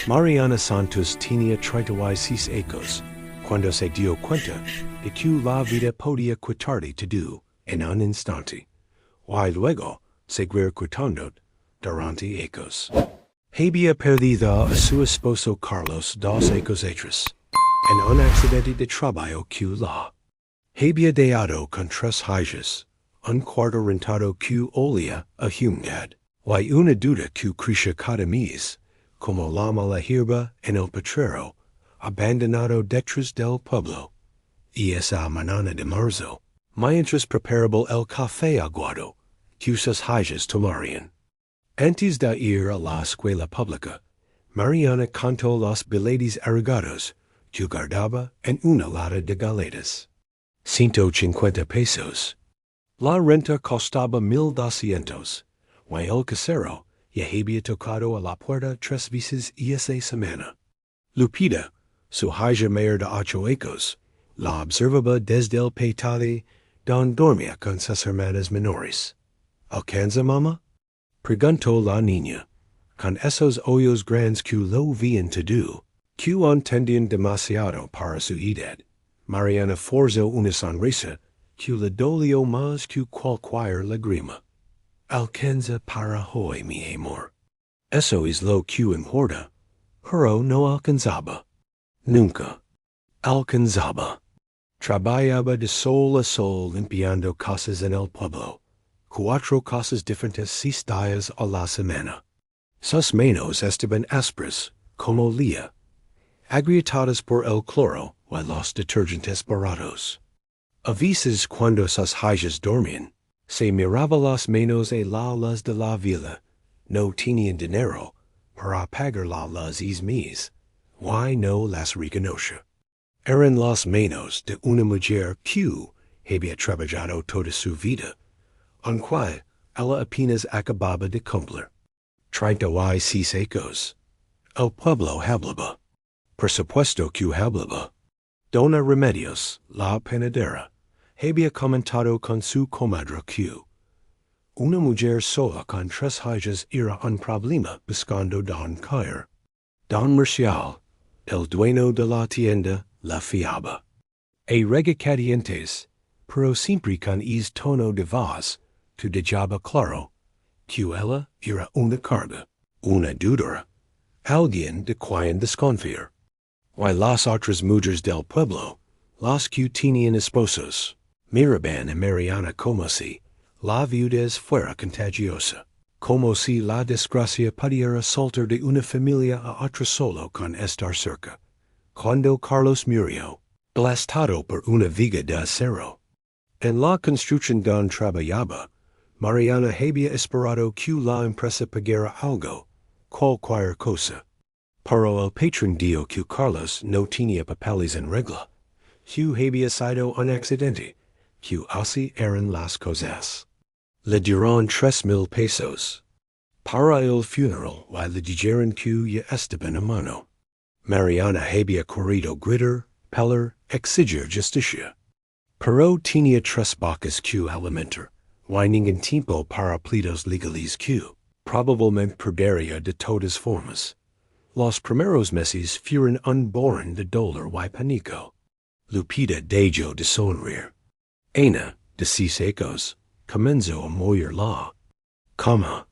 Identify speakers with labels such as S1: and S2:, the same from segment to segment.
S1: Mariana Santos tenía 36 ecos, cuando se dio cuenta de que la vida podía quitarle todo en un instante, y luego seguir quitando durante ecos. Había perdido a su esposo Carlos 2 ecos en un accidente de trabajo que la había dejado con 3 hijas, un cuarto rentado que olía a humedad, y una duda que crecía cada mes, como la mala hierba en el potrero, abandonado detrás del pueblo. Y esa mañana de marzo, mientras preparaba el café aguado, que sus hijas tomarían. Antes de ir a la escuela pública, Mariana contó los billetes arrugados que guardaba en una lata de galletas. 150 pesos. La renta costaba 1200, y el casero ya había tocado a la puerta 3 veces esa semana. Lupita, su hija mayor de 8 ecos, la observaba desde el petate donde dormía con sus hermanas menores. ¿Alcanza, mamá? Preguntó la niña, con esos ojos grandes que lo veían todo, que entendían demasiado para su edad. Mariana forzó una sonrisa que le dolió más que cualquier lágrima. Alcanza para hoy, mi amor. Eso es lo que importa. Pero no alcanzaba. Nunca. Alcanzaba. Trabajaba de sol a sol limpiando casas en el pueblo. 4 casas diferentes 6 días a la semana. Sus manos estaban ásperas, como lía, agrietadas por el cloro y los detergentes baratos. A veces cuando sus hijas dormían, se miraba las manos a las de la villa. No tenían dinero para pagar las mes, y no las reconoció. Eran las manos de una mujer que había trabajado toda su vida, aunque ella apenas acababa de cumplir 36 ecos. El pueblo hablaba. Por supuesto que hablaba. Dona Remedios, la panadera, había comentado con su comadre que una mujer sola con 3 hijas era un problema buscando don caer. Don Marcial, el dueño de la tienda, la fiaba. A regañadientes, pero siempre con ese tono de voz que dejaba claro que ella era una carga, una dudora, alguien de quien desconfiar. Y las otras mujeres del pueblo, las que tenían esposos, miraban a Mariana como si la viudez fuera contagiosa, como si la desgracia pudiera saltar de una familia a otra solo con estar cerca. Cuando Carlos murió, aplastado por una viga de acero, en la construcción donde trabajaba, Mariana había esperado que la empresa pagara algo, cualquier cosa. Pero el patrón dijo que Carlos no tenía papeles en regla, que había sido un accidente, que así eran las cosas. Le dieron 3,000 pesos para el funeral y le dijeron que ya estaban a mano. Mariana había corrido gritar, pelar, exigir justicia. Pero tenía 3 vacas que alimentar, y ningún tiempo para pleitos legales que probablemente perdería de todas formas. Los primeros meses fueron un borrón de dolor y pánico. Lupita dejó de sonreír. Ana, de 6 ecos, comenzó a mover la cama.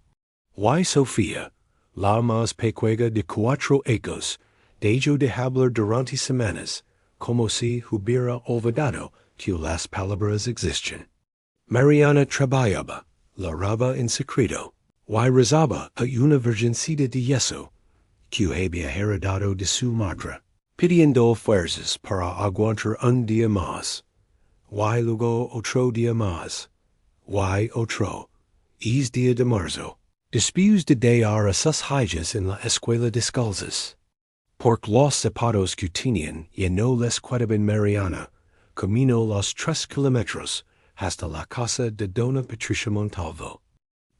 S1: Y Sofía, la más pequeña de 4 ecos, dejó de hablar durante semanas, como si hubiera olvidado que las palabras existen. Mariana trabajaba, lavaba en secreto, y rezaba a una virgencita de yeso que había heredado de su madre, pidiendo fuerzas para aguantar un día más, y luego otro día más, y otro, es día de marzo, después de dejar a sus hijas en la escuela descalzas. Porque los zapatos que tenían ya no les quedaban. Mariana caminó los 3 kilómetros hasta la casa de Dona Patricia Montalvo.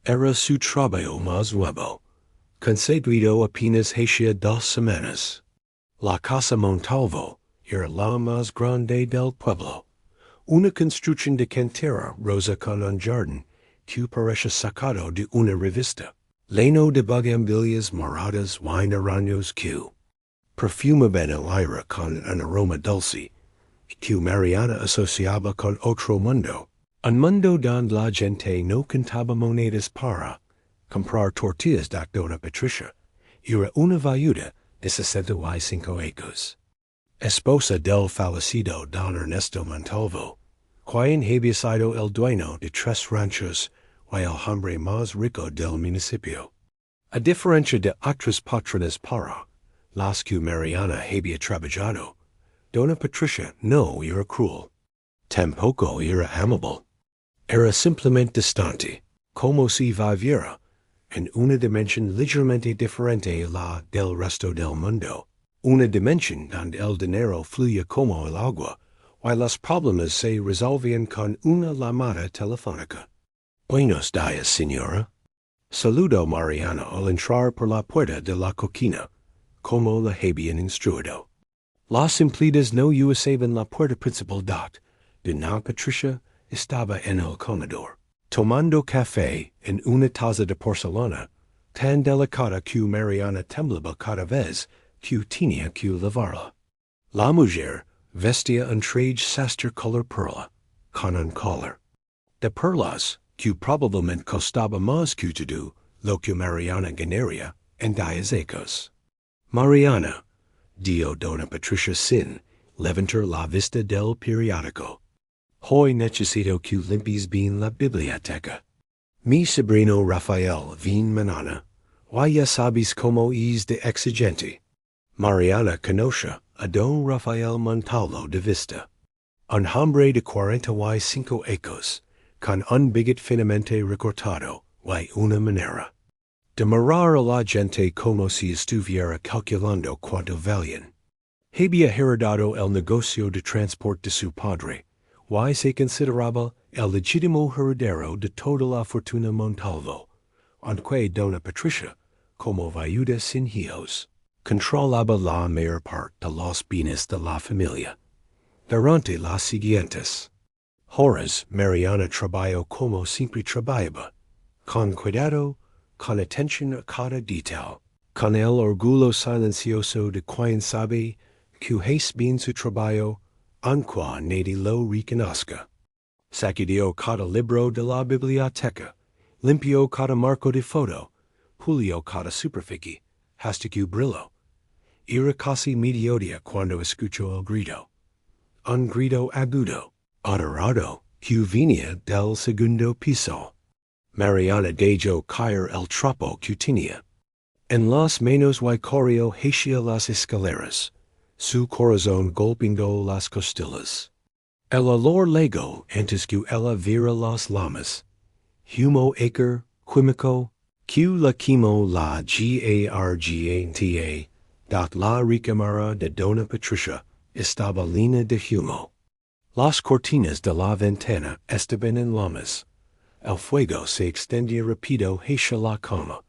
S1: Era su trabajo más nuevo, concedido apenas hacía 2 semanas. La casa Montalvo era la más grande del pueblo, una construcción de cantera rosa con un jardín que parece sacado de una revista. Leno de bugambillas moradas y naranjos q. Perfuma benelira con un aroma dulce, que Mariana asociaba con otro mundo. Un mundo donde la gente no contaba monedas para comprar tortillas da Dona Patricia. Era una viuda de 65 años. Esposa del fallecido Don Ernesto Montalvo, quien había sido el dueño de 3 ranchos y el hombre más rico del municipio. A diferencia de otras patronas para las que Mariana había trabajado, Dona Patricia no era cruel. Tampoco era amable. Era simplemente distante, como si viviera en una dimensión ligeramente diferente a la del resto del mundo. Una dimensión donde el dinero fluye como el agua, y los problemas se resolvían con una llamada telefónica. Buenos días, señora. Saludó Mariana al entrar por la puerta de la cocina, como la habían instruido. Las empleadas no usaban la puerta principal de Dona Patricia estaba en el comedor, tomando café en una taza de porcelana, tan delicada que Mariana temblaba cada vez que tenía que lavarla. La mujer vestía un traje sastre color perla, con un collar de perlas que probablemente costaba más que todo lo que Mariana ganaría en 10 años. Mariana, dio Dona Patricia sin levantar la vista del periódico. Hoy necesito que limpies bien la biblioteca. Mi sobrino Rafael vin mañana, y ya sabes cómo es de exigente. Mariana conoce a don Rafael Montalvo de vista. Un hombre de 45 años, con un bigot finamente recortado y una manera de mirar a la gente como si estuviera calculando cuánto valían. Había heredado el negocio de transporte de su padre, y se consideraba el legítimo heredero de toda la fortuna Montalvo, aunque Dona Patricia, como viuda sin hijos, controlaba la mayor parte de los bienes de la familia. Durante las siguientes horas, Mariana trabajó como siempre trabajaba, con cuidado, con atención a cada detalle, con el orgullo silencioso de quien sabe que hace bien su trabajo, aunque nadie lo reconozca. Sacudió cada libro de la biblioteca, limpió cada marco de foto, pulió cada superficie, hasta que brilló. Era casi mediodía cuando escuchó el grito. Un grito agudo, adorado, que venía del segundo piso. Mariana dejó caer el trapo que tenía en las manos y corrió hacia las escaleras, su corazón golpeando las costillas. El olor llegó antes que ella viera las llamas. Humo acre, químico, que la quemó la garganta, dat la recámara de Dona Patricia estaba llena de humo. Las cortinas de la ventana estaban en llamas. El fuego se extendía rápido hacia la cama,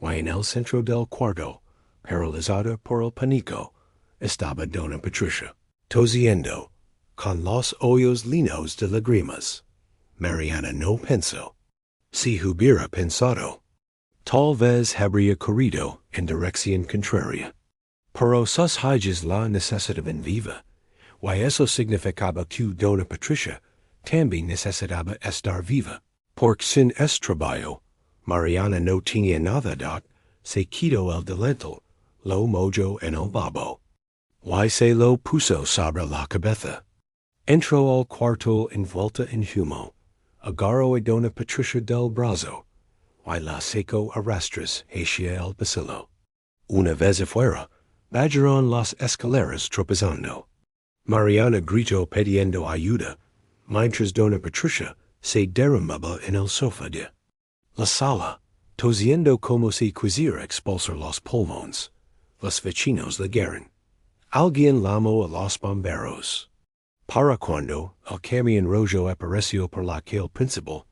S1: y en el centro del cuarto, paralizada por el pánico, estaba Dona Patricia, tosiendo, con los ojos llenos de lágrimas. Mariana no pensó. Si hubiera pensado, tal vez habría corrido en dirección contraria. Pero sus hijas la necesitaban viva, y eso significaba que Dona Patricia también necesitaba estar viva. Porque sin este trabajo, Mariana no tenía nada se quitó el delantal, lo mojó en el babo, y se lo puso sobre la cabeza. Entró al cuarto envuelta en humo, agarró a Dona Patricia del brazo, y la sacó a rastras hacia el pasillo. Una vez afuera, bajaron las escaleras tropezando. Mariana gritó pidiendo ayuda, mientras Dona Patricia se derrumbaba en el sofá de la sala, tosiendo como si quisiera expulsar los pulmones. Los vecinos le guerran. Alguien llamó a los bomberos. Para cuando el camión rojo apareció por la calle principal,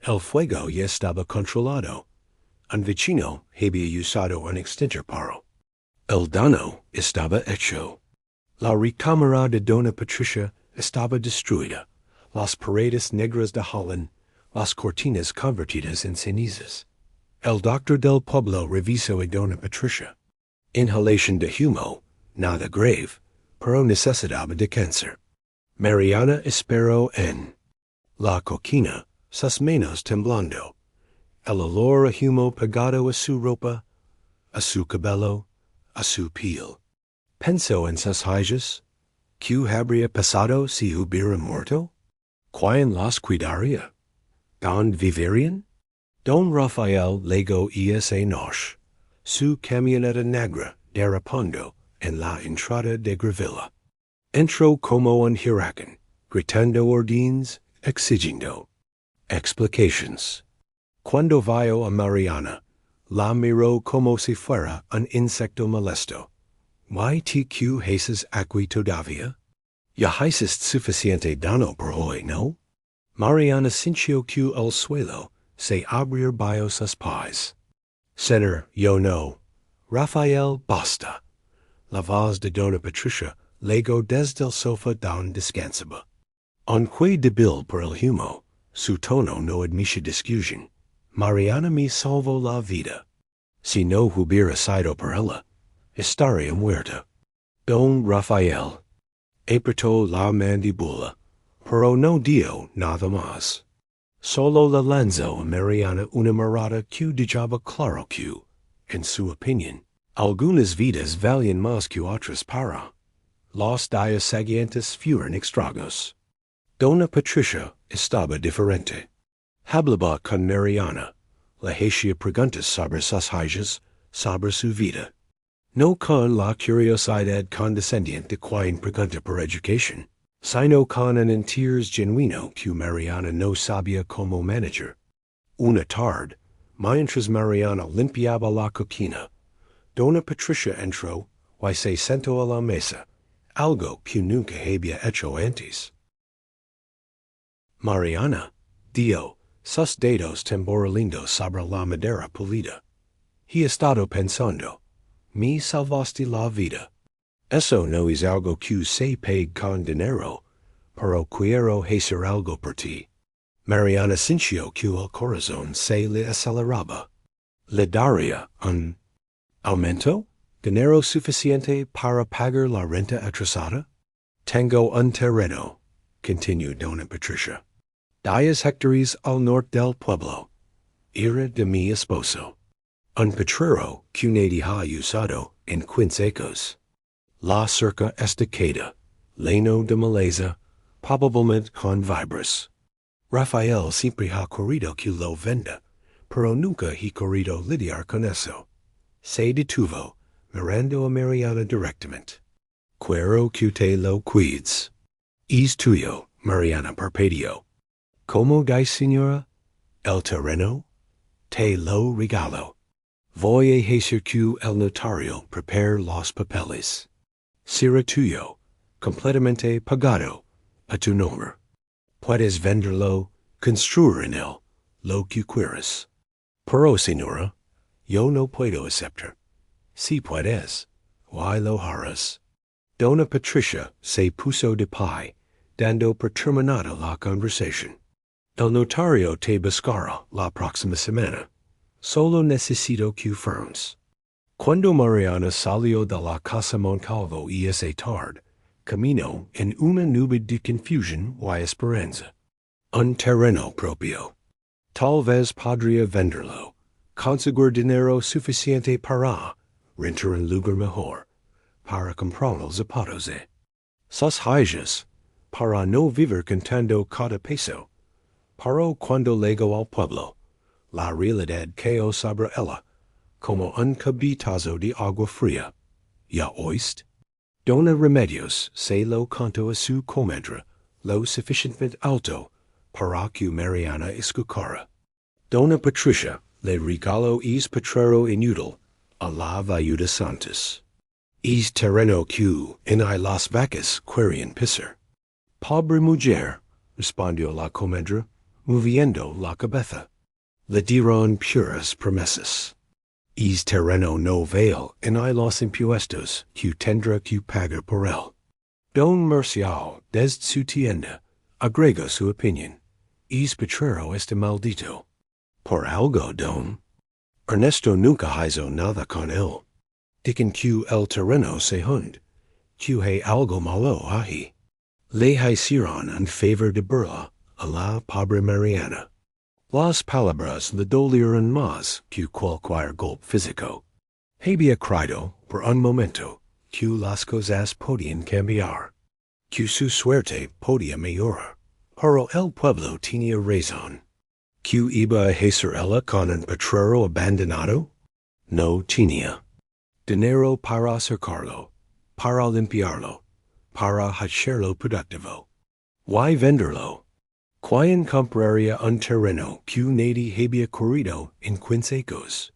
S1: el fuego ya estaba controlado. Un vecino había usado un extintor paro. El daño estaba hecho. La recámara de Dona Patricia estaba destruida. Las paredes negras de Holland, las cortinas convertidas en cenizas. El doctor del pueblo reviso y dona Patricia. Inhalation de humo, nada grave, pero necesidad de cáncer. Mariana espero en la coquina, sus manos temblando. El olor a humo pegado a su ropa, a su cabello, a su piel. Penso en sus hijas, que habría pasado si hubiera muerto? ¿Quién las cuidaría? ¿Dónde vivirían? Don Rafael llegó esa noche, su camioneta negra derrapando en la entrada de Gravilla. Entró como un huracán, gritando órdenes, exigiendo explications. Cuando vio a Mariana, la miró como si fuera un insecto molesto. ¿Ytq haces aquí todavía? Ya hiciste suficiente daño por hoy, ¿no? Mariana sintió que el suelo se abrir bajo sus pies. Señor, yo no. Rafael, basta. La voz de Dona Patricia llegó desde el sofá donde descansaba. Aunque débil por el humo, su tono no admite discusión. Mariana me salvó la vida. Si no hubiera sido por ella, estaría muerta. Don Rafael apretó la mandíbula, pero no dio nada más. Solo le lanzó a Mariana una mirada que dejaba claro que, en su opinión, algunas vidas valían más que otras para los días siguientes fueron extraños. Dona Patricia estaba diferente. Hablaba con Mariana, le hacía preguntas sobre sus hijas, sobre su vida. No con la curiosidad condescendiente de quien pregunta por educación, sino con un interés genuino que Mariana no sabía cómo manejar. Una tarde, mientras Mariana limpiaba la cocina, Dona Patricia entró y se sentó a la mesa, algo que nunca había hecho antes. Mariana dio sus dedos temblorando sobre la madera pulida. He estado pensando. Me salvaste la vida. Eso no es algo que se pague con dinero, pero quiero hacer algo por ti. Mariana sintió que el corazón se le aceleraba. ¿Le daría un aumento? ¿Dinero suficiente para pagar la renta atrasada? Tengo un terreno, continuó Dona Patricia. 10 hectáreas al norte del pueblo. Era de mi esposo. Un potrero que nadie ha usado en 15 acres. La cerca estacada, lleno de maleza, probablemente con vibras. Rafael siempre ha querido que lo venda, pero nunca ha querido lidiar con eso. Se detuvo, mirando a Mariana directamente. Quiero que te lo cuides. Es tuyo, Mariana parpadeó. ¿Cómo dice, señora? El terreno? Te lo regalo. Voy a hacer que el notario prepare los papeles. Será tuyo, completamente pagado, a tu nombre. Puedes venderlo, construir en él, lo que quieras. Pero, señora, yo no puedo aceptar. Si puedes, why lo harás? Dona Patricia se puso de pie, dando por terminada la conversación. El notario te buscará la próxima semana. Solo necesito que firmes. Cuando Mariana salió de la casa Moncalvo esa tarde, caminó en una nube de confusión y esperanza. Un terreno propio. Tal vez podría venderlo, conseguir dinero suficiente para rentar un lugar mejor, para comprar los zapatos de sus hijas, para no vivir contando cada peso. Pero cuando llegó al pueblo, la realidad cayó sobre ella, como un cabitazo de agua fría. ¿Ya oíste? Dona Remedios se lo contó a su comadre, lo suficientemente alto para que Mariana escuchara. Dona Patricia le regaló es potrero inútil a la viuda Santos. Es terreno que en las vacas querían pisar. Pobre mujer, respondió la comadre, moviendo la cabeza. Le dieron puras promesas. Es terreno no vale en los impuestos que tendrá que pagar por él. Don Murcial, desde su tienda, agregó su opinión. Es potrero este maldito. Por algo, don. Ernesto nunca hizo nada con él. Dicken que el terreno se hund, que hay algo malo ahí. Le hicieron en favor de burla a la pobre Mariana. Las palabras le dolieron más que cualquier golpe físico. Había creído por un momento que las cosas podían cambiar, que su suerte podía mejorar. Pero el pueblo tenía razón. ¿Que iba a hacer ella con un potrero abandonado? No tenía dinero para cercarlo, para limpiarlo, para hacerlo productivo. Why venderlo? ¿Quién compraría un terreno que nadie había corrido en 15 acres?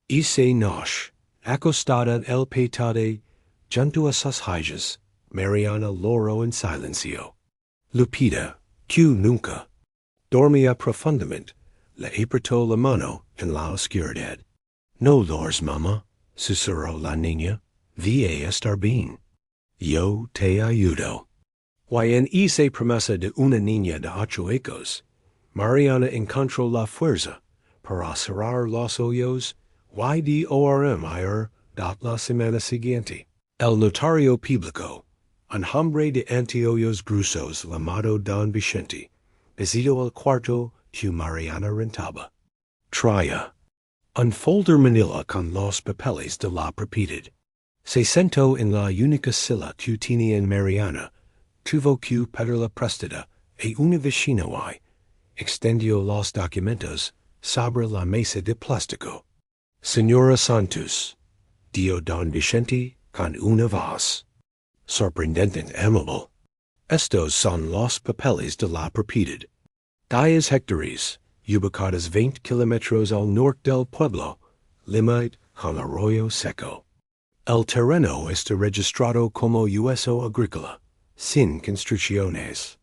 S1: Esa noche, acostada en el petate, junto a sus hijas, Mariana lloró en silencio. Lupita, que nunca dormía profundamente, le apretó la mano en la oscuridad. No llores, mamá, susurró la niña. Vi a estar bien. Yo te ayudo. Y en esa promesa de una niña de 8 años, Mariana encontró la fuerza para cerrar los ojos y de ir la semana siguiente. El notario público, un hombre de anteojos gruesos llamado Don Vicente, visitó el cuarto que Mariana rentaba. Traía un folder manila con los papeles de la propiedad. Se sentó en la única silla que tenía en Mariana. Tuvo que pedirla prestada a una vecina y extendió los documentos sobre la mesa de plástico. Señora Santos, dijo Don Vicente con una voz sorprendentemente amable. Estos son los papeles de la propiedad. 10 hectáreas, ubicadas 20 kilómetros al norte del pueblo, limite con arroyo seco. El terreno está registrado como uso agrícola, sin construcciones.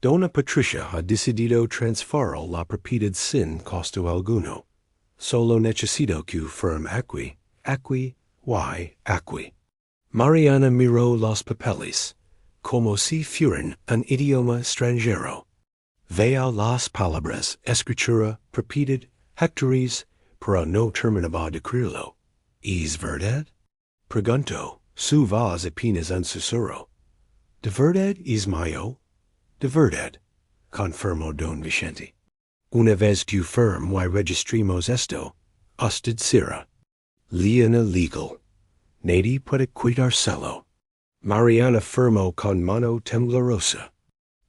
S1: Dona Patricia ha decidido transferir la propiedad sin costo alguno. Solo necesito que firme aquí, aquí. Mariana miró los papeles, como si fueran un idioma extranjero. Vea las palabras, escritura, propiedad, hectáreas, pero no terminaba de creerlo. ¿Es verdad? Preguntó, su voz apenas un susurro. ¿De verdad es mío? De verdad, confirmó Don Vicente. Una vez que firme y registremos esto, usted será lien legal. Nadie puede quitárselo. Mariana firmó con mano temblorosa.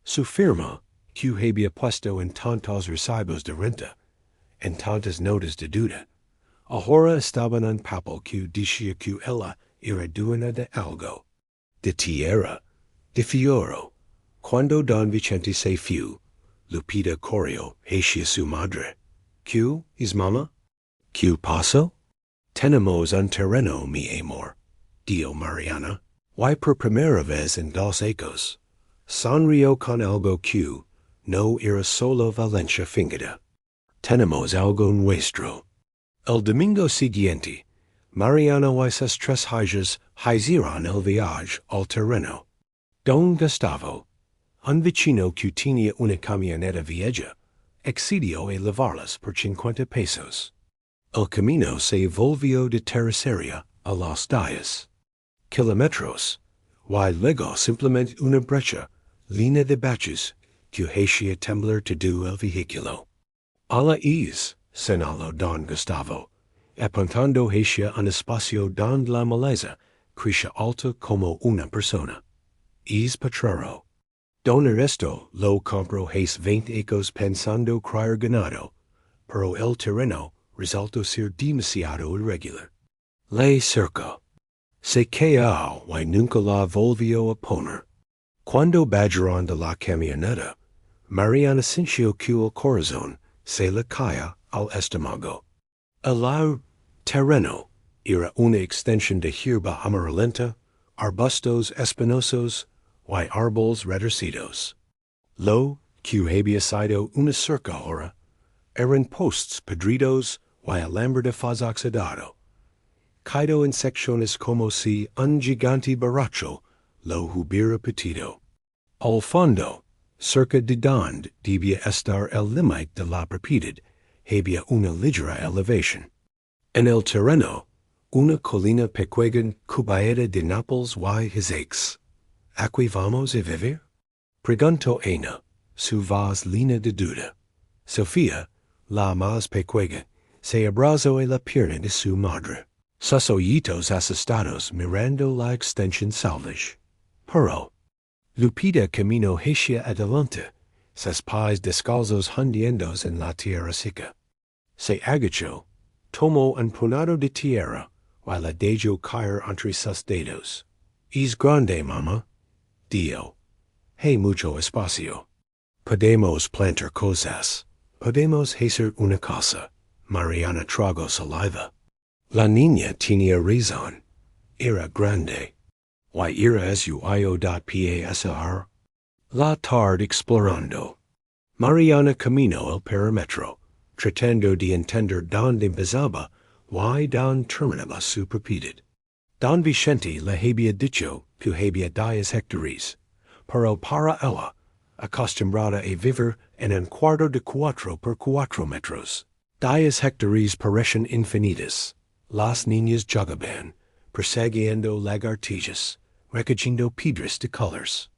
S1: Su firma, que había puesto en tantos recibos de renta, en tantas notas de duda, ahora estaba en un papel que decía que ella era dueña de algo, de tierra, de fioro. Cuando Don Vicente se fue, Lupita corrió hacia su madre. ¿Qué es, mamá? ¿Qué pasó? Tenemos un terreno, mi amor, dijo Mariana. Y por primera vez en 2 años, sonrió con algo que no era solo Valencia fingida. Tenemos algo nuestro. El domingo siguiente, Mariana y sus 3 hijas hicieron el viaje al terreno. Don Gustavo, un vecino que tenía una camioneta vieja, accedió a llevarlas por 50 pesos. El camino se volvió de terracería a los 10 kilómetros, y luego simplemente una brecha llena de baches que hacía temblar todo el vehículo. A la señaló Don Gustavo, apuntando hacia un espacio donde la maleza crecía alta como una persona. Es potrero. Don Ernesto lo compró hace 20 años pensando criar ganado, pero el terreno resultó ser demasiado irregular. La cerca se cayó y nunca la volvió a poner. Cuando bajaron de la camioneta, Mariana sintió que el corazón se le caía al estómago. El terreno era una extensión de hierba amarillenta, arbustos espinosos y árboles retorcidos. Lo que había sido una cerca ahora eran postes podridos y alambre de faz oxidado, caído en secciones como si un gigante borracho lo hubiera petido. Al fondo, cerca de donde debía estar el límite de la propiedad, había una ligera elevación. En el terreno, una colina pequeña cubierta de Nápoles y his aches. Aquí vamos a vivir? Preguntó Ana, su voz llena de duda. Sofía, la más pequeña, se abrazó a la pierna de su madre. Sus ojitos asustados mirando la extensión salvaje. Pero Lupita caminó hacia adelante, sus pies descalzos hundiéndose en la tierra seca. Se agachó, tomó un puñado de tierra, while la dejó caer entre sus dedos. Es grande, mamá, dijo. Hay mucho espacio. Podemos plantar cosas. Podemos hacer una casa. Mariana tragó saliva. La niña tenía razón. Era grande. Why era suyo.pasar. La tarde explorando. Mariana caminó el perímetro, tratando de entender dónde empezaba y dónde terminaba su propiedad. Don Vicente le había dicho que había 10 hectáreas, pero para ella, acostumbrada a vivir en un cuarto de 4 por 4 metros, 10 hectáreas parecen infinitas. Las niñas jugaban, persiguiendo lagartijas, recogiendo piedras de colores.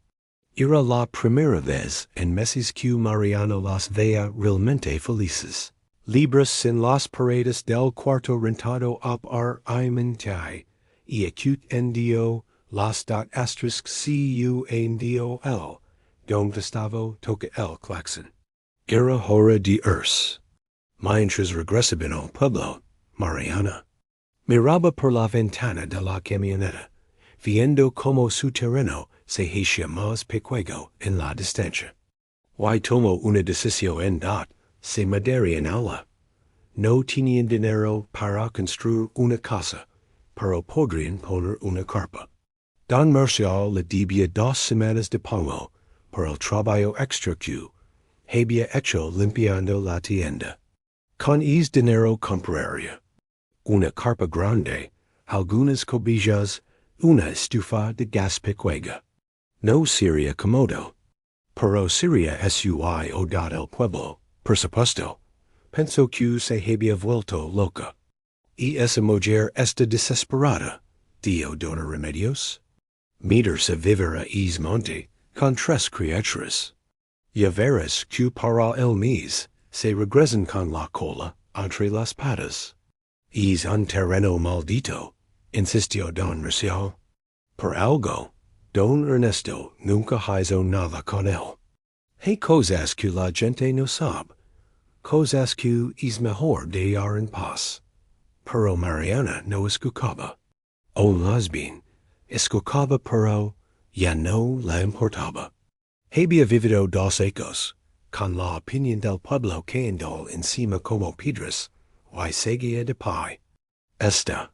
S1: Era la primera vez en meses que Mariano las veía realmente felices. Libres sin las paredes del cuarto rentado por Imentai, y entendió las dot asterisk cu endio el, don Gustavo toca el claxon. Era hora de irse. Mientras regresaban al pueblo, Mariana miraba por la ventana de la camioneta, viendo como su terreno se hacía más pequeño en la distancia. Y tomó una decisión en dot se mudaría en ella. No tenían dinero para construir una casa, pero podrían poner una carpa. Don Marcial le debía 2 semanas de pago por el trabajo extra que había hecho limpiando la tienda. Con ese dinero compraría una carpa grande, algunas cobijas, una estufa de gas pequeña. No sería cómodo, pero sería suyo el pueblo, por supuesto. Pensó que se había vuelto loca. Y esa mujer está desesperada, dijo Dona Remedios. Meterse a vivir a ese monte, con 3 criaturas. Ya verás que para el mes se regresan con la cola entre las patas. Es un terreno maldito, insistió Don Marcial. Por algo, Don Ernesto nunca hizo nada con él. Hay cosas que la gente no sabe, cosas que es mejor dejar en paz. Pero Mariana no escuchaba. O más bien, escuchaba pero ya no le importaba. Había vivido 2 años, con la opinión del pueblo cayendo encima como piedras, y seguía de pie. Esta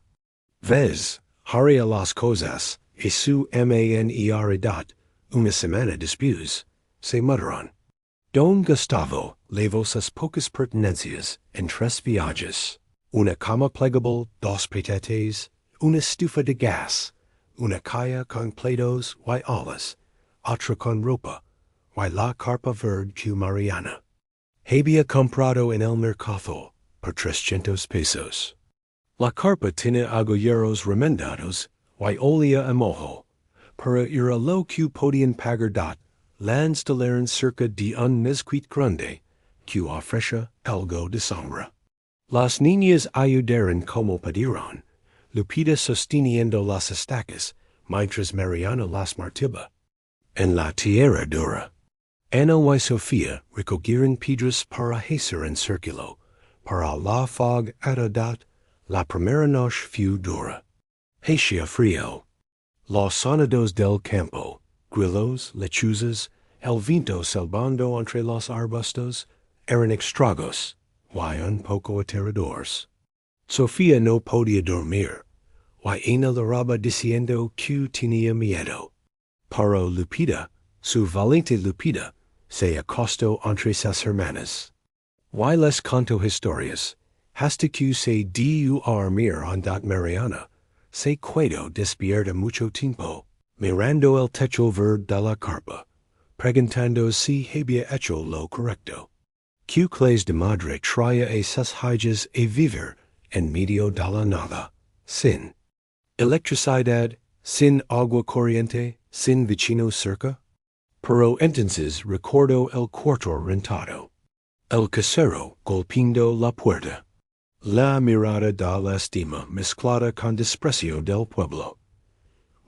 S1: vez, haría las cosas, y su maneridad, una semana después, se mudaron. Don Gustavo llevó sus pocas pertenencias en 3 viajes. Una cama plegable, 2 patates, una estufa de gas, una caja con platos y alas, otra con ropa, y la carpa verde que Mariana había comprado en el mercado por 300 pesos. La carpa tenía agujeros remendados y olía a mojo, pero era lo que podían pagar dot la instalaron cerca de un mezquite grande que ofrecía algo de sombra. Las niñas ayudaron como pudieron, Lupita sosteniendo las estacas, mientras Mariana las martillaba. En la tierra dura, Ana y Sofía recogieron piedras para hacer un círculo, para la fog edad, la primera noche fue dura. Hacía frío. Los sonidos del campo, grillos, lechuzas, el viento silbando entre los arbustos, eran extraños y un poco aterradores. Sofía no podía dormir, y Ana le raba diciendo que tenía miedo. Pero Lupita, su valiente Lupita, se acostó entre sus hermanas. Y les contó historias, hasta que se dio a dormir andad Mariana. Se quedó despierta mucho tiempo, mirando el techo verde de la carpa, preguntando si había hecho lo correcto. ¿Qué clase de madre traía a sus hijas a vivir en medio de la nada, sin electricidad, sin agua corriente, sin vicino cerca. Pero entonces recuerdo el cuarto rentado, el casero golpeando la puerta, la mirada de lástima mezclada con desprecio del pueblo.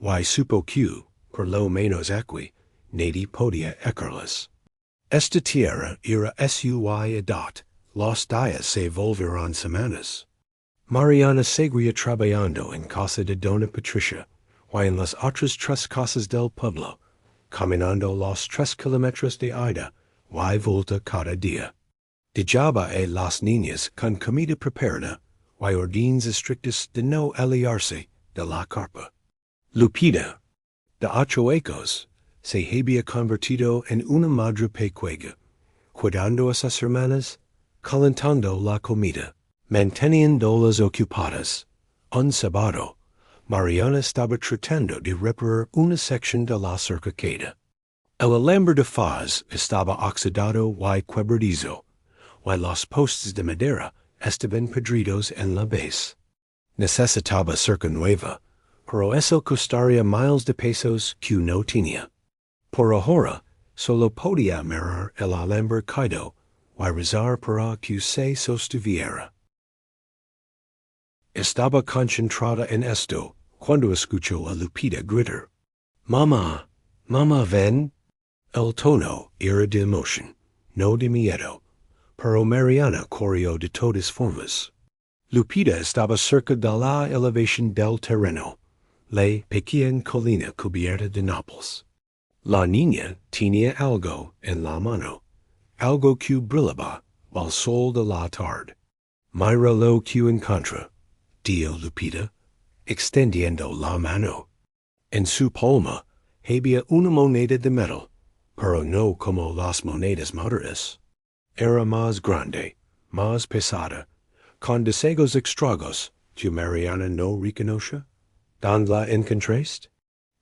S1: Y supo que, por lo menos aquí, nadie podía ecarles. Esta tierra era suya edad, los días se volverán semanas. Mariana seguía trabajando en casa de Dona Patricia, y en las otras 3 casas del pueblo, caminando los 3 kilómetros de ida, y vuelta cada día. Dejaba a las niñas con comida preparada, y órdenes estrictas de no aliarse de la carpa. Lupita, de 8 años, se había convertido en una madre pequeña, cuidando a sus hermanas, calentando la comida, manteniéndolas ocupadas. Un sábado, Mariana estaba tratando de reparar una sección de la cerca queda. El alambre de faz estaba oxidado y quebradizo, y los postes de madera estaban podridos en la base. Necesitaba cerca nueva, pero eso costaría miles de pesos que no tenía. Por ahora, solo podía mirar el alambre caído y rezar para que se sostuviera. Estaba concentrada en esto cuando escuchó a Lupita gritar: «Mamá, mamá, ven». El tono era de emoción, no de miedo, pero Mariana corrió de todas formas. Lupita estaba cerca de la elevación del terreno, la pequeña colina cubierta de nopales. La niña tenía algo en la mano, algo que brillaba al sol de la tarde. «Mira lo que encontré», dijo Lupita, extendiendo la mano. En su palma había una moneda de metal, pero no como las monedas modernas. Era más grande, más pesada, con desagos extraños que Mariana no reconoce. ¿Dónde la encontraste?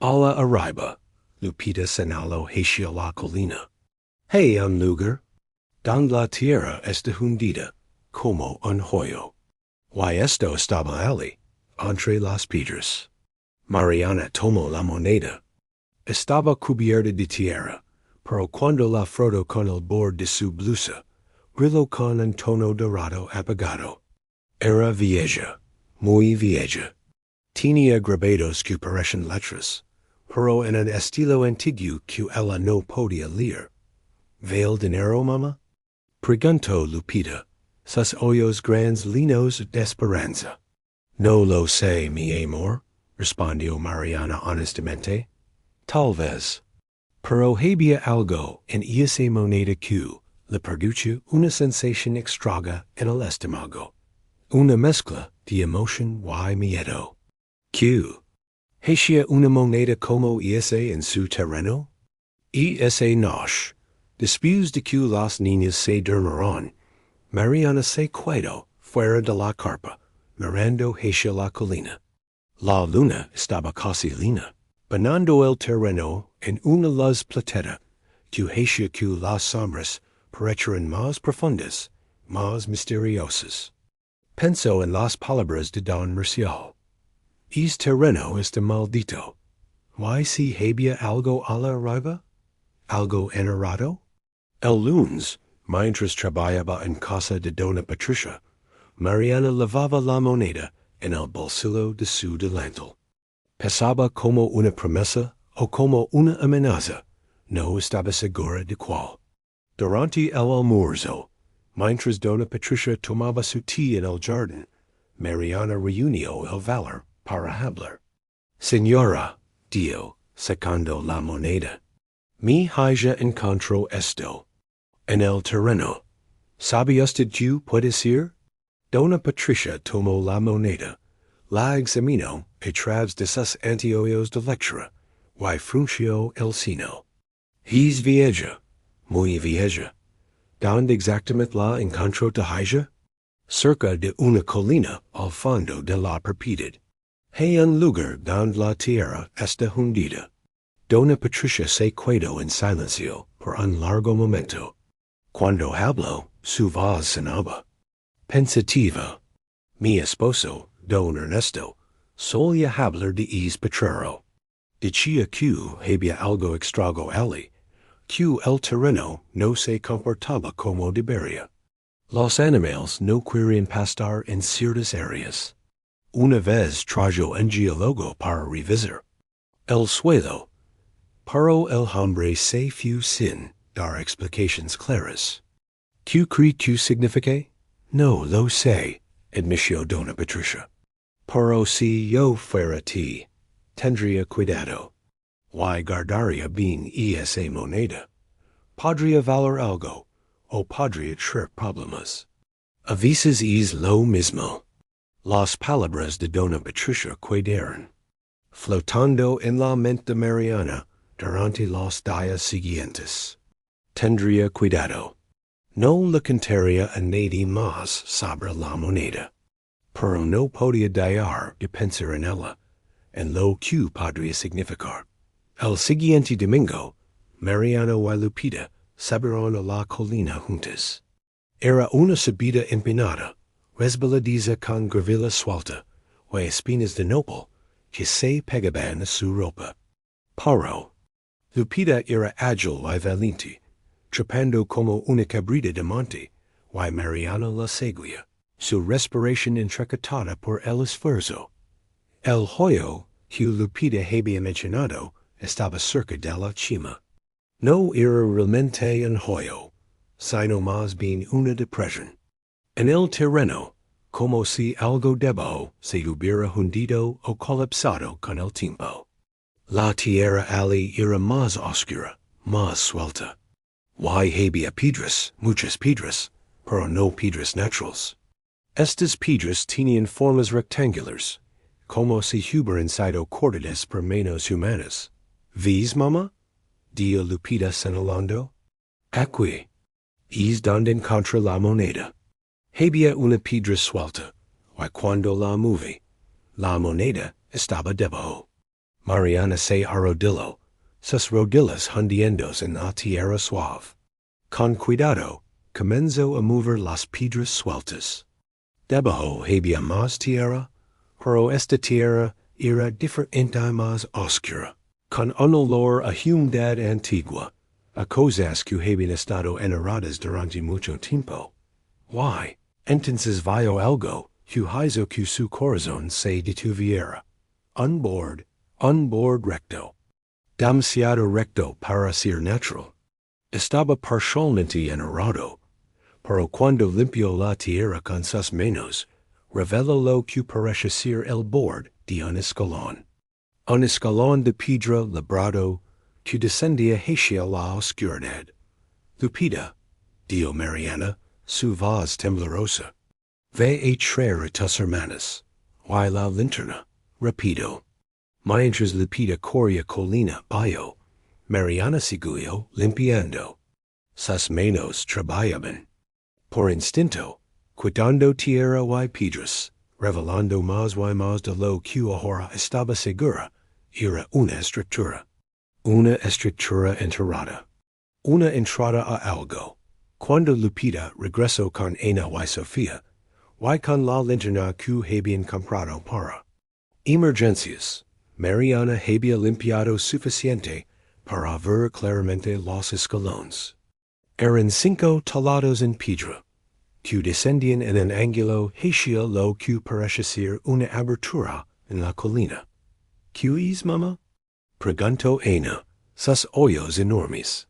S1: A la arriba. Lupita señaló hacia la colina. Hay un lugar donde la tierra está hundida, como un hoyo. Y esto estaba allí, entre las piedras. Mariana tomó la moneda. Estaba cubierta de tierra, pero cuando la frotó con el borde de su blusa, brilló con un tono dorado apagado. Era vieja, muy vieja. Tenía grabados que parecían letras, pero en un estilo antiguo que ella no podía leer. ¿Ve dinero, mamá?», preguntó Lupita, sus ojos grandes llenos de esperanza. «No lo sé, mi amor», respondió Mariana honestamente. «Tal vez. Pero había algo en esa moneda que le produjo una sensación extraña en el estómago, una mezcla de emoción y miedo». «¿Qué? ¿Hacía una moneda como esa en su terreno?» «Y esa noche, después de que las niñas se durmieron, Mariana se quedó fuera de la carpa, mirando hacia la colina. La luna estaba casi llena, bañando el terreno en una luz plateada que hacía que las sombras parecieran más profundas, más misteriosas. Pensó en las palabras de Don Marcial: «Es terreno este maldito». ¿Y si había algo a la arriba? ¿Algo enterrado? El lunes, mientras trabajaba en casa de Dona Patricia, Mariana lavaba la moneda en el bolsillo de su delantal. Pesaba como una promesa o como una amenaza, no estaba segura de cuál. Durante el almuerzo, mientras Dona Patricia tomaba su té en el jardín, Mariana reunió el valor para hablar. «Señora», dijo, sacando la moneda, «mi hija encontró esto en el terreno. ¿Sabe usted qué puede ser?» Dona Patricia tomó la moneda, la examinó a través de sus anteojos de lectura, y frunció el ceño. «Es vieja, muy vieja. ¿Dónde exactamente la encontró tu hija?» «Cerca de una colina al fondo de la propiedad. Hay un lugar donde la tierra está hundida». Dona Patricia se quedó en silencio por un largo momento. Cuando habló, su voz sonaba pensativa. Mi esposo, don Ernesto, solia hablar de is potrero. Dicia q había algo extrago ali, q el terreno no se comportaba como debería. Los animales no quieren pastar en ciertas áreas. Una vez trajo un geólogo para revisar el suelo, pero el hombre se fue sin dar explicaciones claras. ¿Qué cree que significa? No lo sé, admitió Dona Patricia. Pero si yo fuera ti, tendría cuidado. Y guardaría bien esa moneda. Podría valer algo, o podría traer problemas. A veces es lo mismo. Las palabras de Dona Patricia quedaron flotando en la mente de Mariana durante los días siguientes. Tendría cuidado. No le contaría a nadie más sobre la moneda. Pero no podía dejar de pensar en ella, en lo que podría significar. El siguiente domingo, Mariana y Lupita subieron a la colina juntas. Era una subida empinada, resbaladiza con gravilla suelta, y espinas de nopal que se pegaban a su ropa. Pero Lupita era ágil y valiente, trepando como una cabrita de monte, y Mariana la seguía, su respiración entrecortada por el esfuerzo. El hoyo que Lupita había mencionado estaba cerca de la cima. No era realmente un hoyo, sino más bien una depresión. En el terreno, como si algo debajo se hubiera hundido o colapsado con el tiempo. La tierra allí era más oscura, más suelta. Y había piedras, muchas piedras, pero no piedras naturales. Estas piedras tenían formas rectangulares, como si hubieran sido cortadas por manos humanas. ¿Ves, mamá? Dijo Lupita señalando. Aquí. Es donde encontré la moneda. Había una piedra suelta, y cuando la moví, la moneda estaba debajo. Mariana se arrodilló, sus rodillas hundiéndose en la tierra suave. Con cuidado, comenzó a mover las piedras sueltas. Debajo había más tierra, pero esta tierra era diferente y más oscura, con un olor a humedad antigua, a cosas que habían estado enterradas durante mucho tiempo. Why, entonces vio algo que hizo que su corazón se detuviera. Un borde recto. Demasiado recto para ser natural. Estaba parcialmente enterrado, pero cuando limpió la tierra con sus manos, reveló lo que parece ser el borde de un escalón. Un escalón de piedra labrado que descendía hacia la oscuridad. Lupita, dijo Mariana, su voz temblorosa, ve a traer a tus hermanas, y la linterna, rápido. Mientras Lupita corría colina abajo, Mariana siguió limpiando. Sus manos trabajaban. Por instinto, quitando tierra y piedras, revelando más y más de lo que ahora estaba segura, era una estructura. Una estructura enterrada. Una entrada a algo. Cuando Lupita regresó con Ana y Sofía, y con la linterna que habían comprado para emergencias, Mariana había limpiado suficiente para ver claramente los escalones. Eran 5 talados en piedra, que descendían en un ángulo hacia lo que parece ser una abertura en la colina. ¿Qué es, mamá? Preguntó Ana, sus ojos enormes.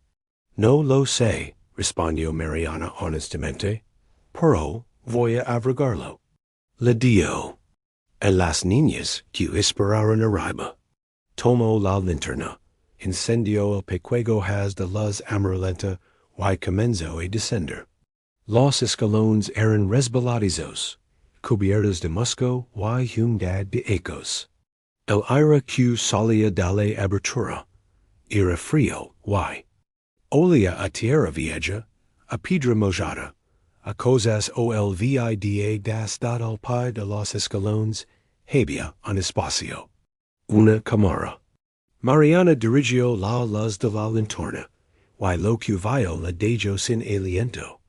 S1: No lo sé, respondió Mariana honestamente, pero voy a averiguarlo. Le dio a las niñas que esperaron arriba. Tomó la linterna, encendió el pequeño haz de luz amarillenta y comenzó a descender. Los escalones eran resbaladizos, cubiertos de musgo y humedad de ecos. El aire que salía de la abertura era frío y olía a tierra vieja, a piedra mojada, a cosas olvidadas al pie de los escalones. Había un espacio. Una cámara. Mariana dirigió la luz de la linterna, y lo que vio la dejó sin aliento.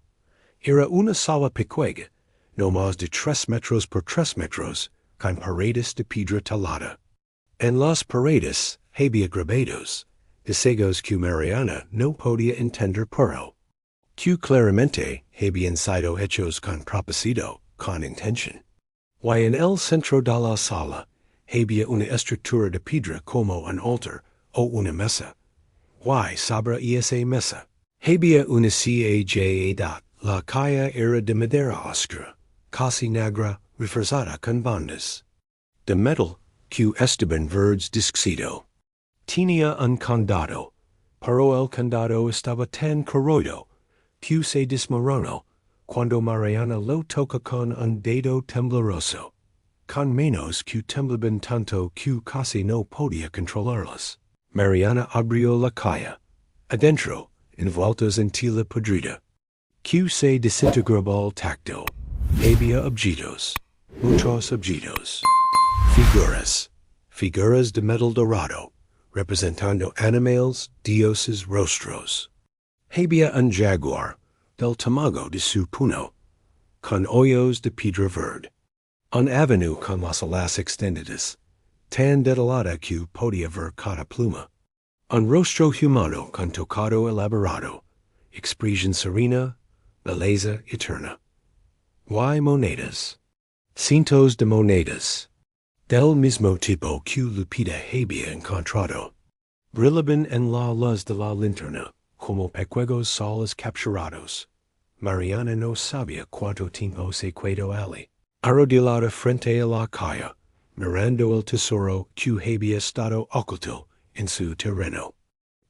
S1: Era una sala pequeña, no más de 3 metros por 3 metros, con paredes de piedra talada. En las paredes había grabados, desegos que Mariana no podía entender pero que claramente habían sido hechos con propósito, con intención. Y en el centro de la sala había una estructura de piedra como un altar o una mesa. Y sobre esa mesa había una silla de edad. La calle era de madera oscura, casi negra, reforzada con bandas de metal que estaban verdes disxido. Tenía un candado, pero el candado estaba tan corroído que se desmoronó cuando Mariana lo toca con un dedo tembloroso, con manos que temblaban tanto que casi no podía controlarlas. Mariana abrió la calle. Adentro, envueltos en tela podrida, que se desintegraba al tacto, había objetos, muchos objetos. Figuras de metal dorado, representando animales, dioses, rostros. Había un jaguar, del tamago de su puño, con hoyos de piedra verde. Un avenue con las alas extendidas, tan detalada que podía ver cada pluma. Un rostro humano con tocado elaborado, expresión serena, belleza eterna. Y monedas. Cientos de monedas. Del mismo tipo que Lupita había encontrado. Brillaban en la luz de la linterna, como pequeños soles capturados. Mariana no sabía cuánto tiempo se quedó allí, arrodillada frente a la calle, mirando el tesoro que había estado oculto en su terreno.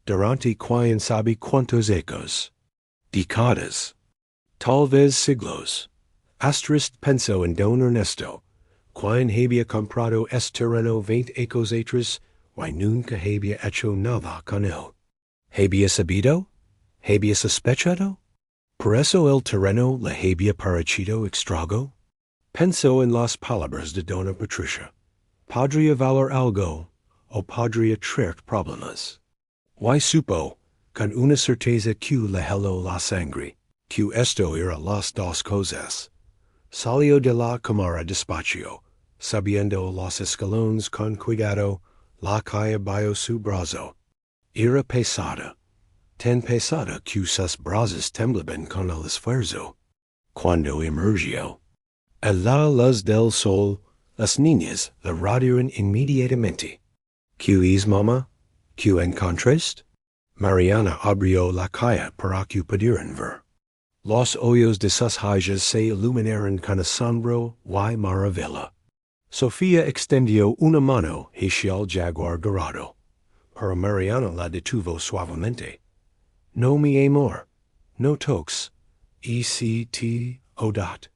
S1: Durante quién sabe cuántos ecos, décadas, tal vez siglos, pensó en don Ernesto, quien había comprado este terreno 20 ecos atrás, y nunca había hecho nada con él. ¿Había sabido? ¿Había sospechado? ¿Por eso el terreno le había parecido extraño? Pensó en las palabras de dona Patricia. ¿Podría valer algo, o podría traer problemas? Y supo, con una certeza que le heló la sangre, que esto era las dos cosas. Salió de la cámara despacio, subiendo los escalones con cuidado, la calle bajo su brazo. Era pesada, tan pesada que sus brazos temblaban con el esfuerzo. Cuando emergió, a la luz del sol, las niñas le rodearon inmediatamente. ¿Qué es, mamá? ¿Qué encontraste? Mariana abrió la calle para que pudieran ver. Los ojos de sus hijas se iluminaron con asombro y maravilla. Sofía extendió una mano hacia el jaguar dorado, pero Mariana la detuvo suavemente. No, mi amor, no toques, odot.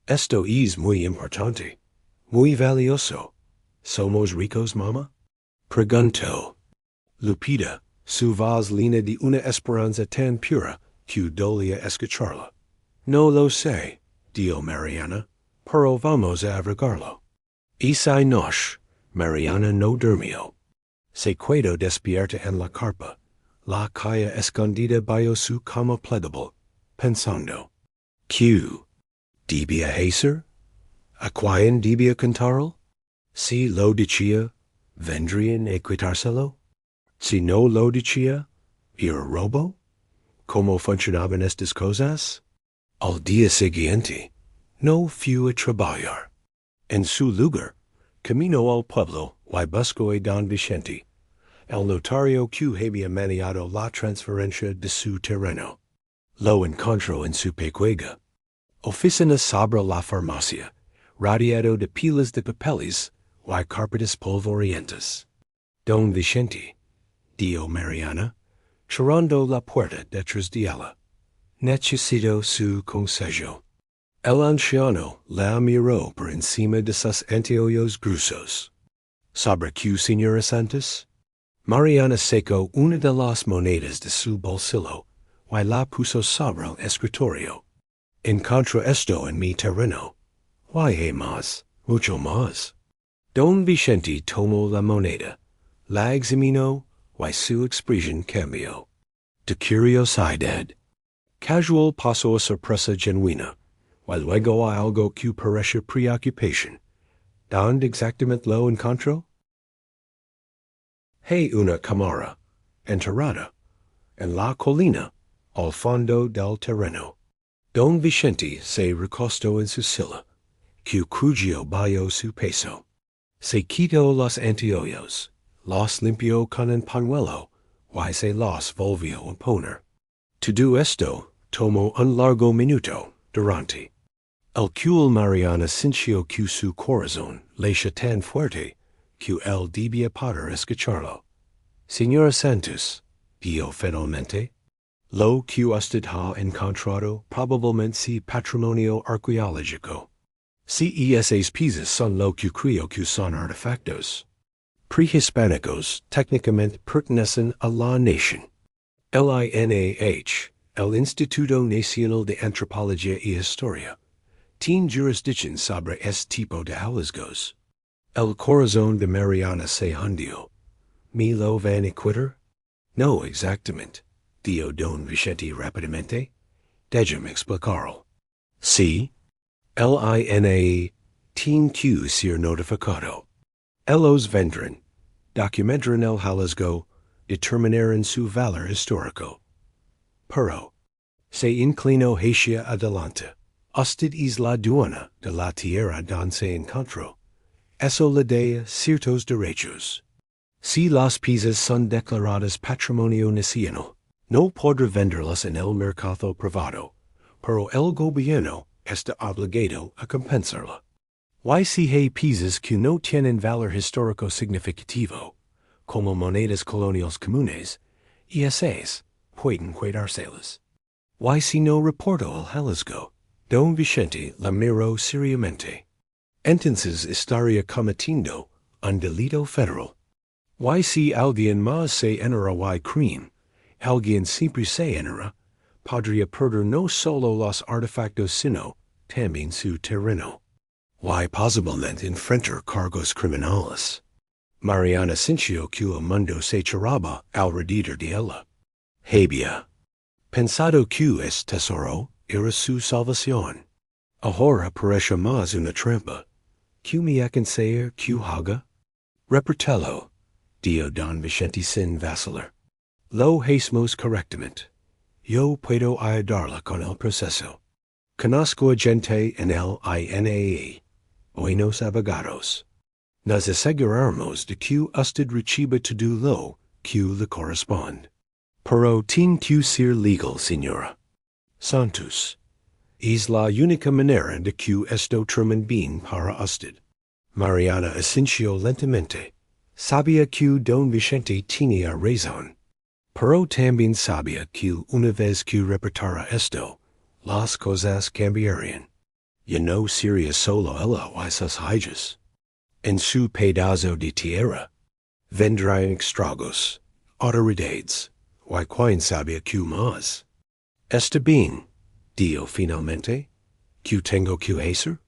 S1: Esto es muy importante, muy valioso. ¿Somos ricos, mamá? Preguntó. Lupita, su voz llena de una esperanza tan pura que dolía escucharla. No lo sé, dijo Mariana, pero vamos a averiguarlo. Esa noche, Mariana no durmió. Se quedó despierta en la carpa, la calle escondida bajo su cama plegable, pensando. ¿Qué debía hacer? ¿A quién debía contarlo? Si lo decía, ¿vendrían a quitárselo? Si no lo decía, ¿era robo? ¿Cómo funcionaban estas cosas? Al día siguiente, no fue a trabajar. En su lugar, caminó al pueblo y buscó a don Vicente, el notario que había maniado la transferencia de su terreno. Lo encontró en su pecuega. Oficina sobre la farmacia, rodeado de pilas de papeles y carpetas polvorientas. Don Vicente, dijo Mariana, cerrando la puerta detrás de ella. Necesito su consejo. El anciano la miró por encima de sus anteojos gruesos. ¿Sobre qué, señora Santos? Mariana sacó una de las monedas de su bolsillo y la puso sobre el escritorio. Encontré esto en mi terreno. ¿Y hay más? Mucho más. Don Vicente tomó la moneda, la examinó y su expresión cambió. De curiosidad. Casual pasó a sorpresa genuina, y luego a algo que parece preocupación. ¿Dónde exactamente lo encontró? Hay una cámara enterrada en la colina al fondo del terreno. Don Vicente se recostó en su silla, que crujio bajo su peso. Se quitó los anteojos, los limpió con un pañuelo, y se los volvió a poner. Todo esto tomó un largo minuto durante. El que Mariana sintió que su corazón late tan fuerte que él debía poder escucharlo. Señora Santos, dijo finalmente, lo que usted ha encontrado probablemente si patrimonio arqueológico. Si esas piezas son lo que creo que son artefactos prehispánicos, técnicamente pertenecen a la nación. El INAH, el Instituto Nacional de Antropología y Historia, tiene jurisdicción sobre este tipo de hallazgos. El corazón de Mariana se hundió. ¿Me lo van a quitar? No exactamente, dijo don Vicente rápidamente. Déjame explicarlo. Sí, el INAH tiene que ser notificado. Ellos vendrán, documentarán el hallazgo, determinarán su valor histórico. Pero, se inclinó hacia adelante. Usted es la dueña de la tierra donde se encontró. Eso le da ciertos derechos. Si las piezas son declaradas patrimonio nacional, no podrá venderlas en el mercado privado, pero el gobierno está obligado a compensarla. Y si hay piezas que no tienen valor histórico significativo, como monedas coloniales comunes, y esas pueden quedárselas. Y si no reportó el hallazgo, don Vicente la miró seriamente. Entonces estaría cometiendo un delito federal. Y si alguien más se entera y crimen, alguien siempre se entera, podría perder no solo los artefactos sino también su terreno. Y posiblemente enfrentar cargos criminales. Mariana sintió que el mundo se cerraba alrededor de ella. Había pensado que este tesoro era su salvación. Ahora parece más una trampa. ¿Qué me aconseja que haga? Repértelo, dijo don Vicente sin vacilar. Lo hacemos correctamente. Yo puedo ayudarla con el proceso. Conozco a gente en el INAH, buenos abogados. Nos aseguramos de que usted reciba todo lo que le corresponde. Pero tiene que ser legal, señora Santos. Es la única manera de que esto termine bien para usted. Mariana asintió lentamente. Sabía que don Vicente tenía razón. Pero también sabía que una vez que reportara esto, las cosas cambiarían. Ya no sería solo ella y sus hijas. En su pedazo de tierra, vendrán estragos, autoridades, y quién sabe qué más. Está bien, dijo finalmente. ¿Qué tengo que hacer?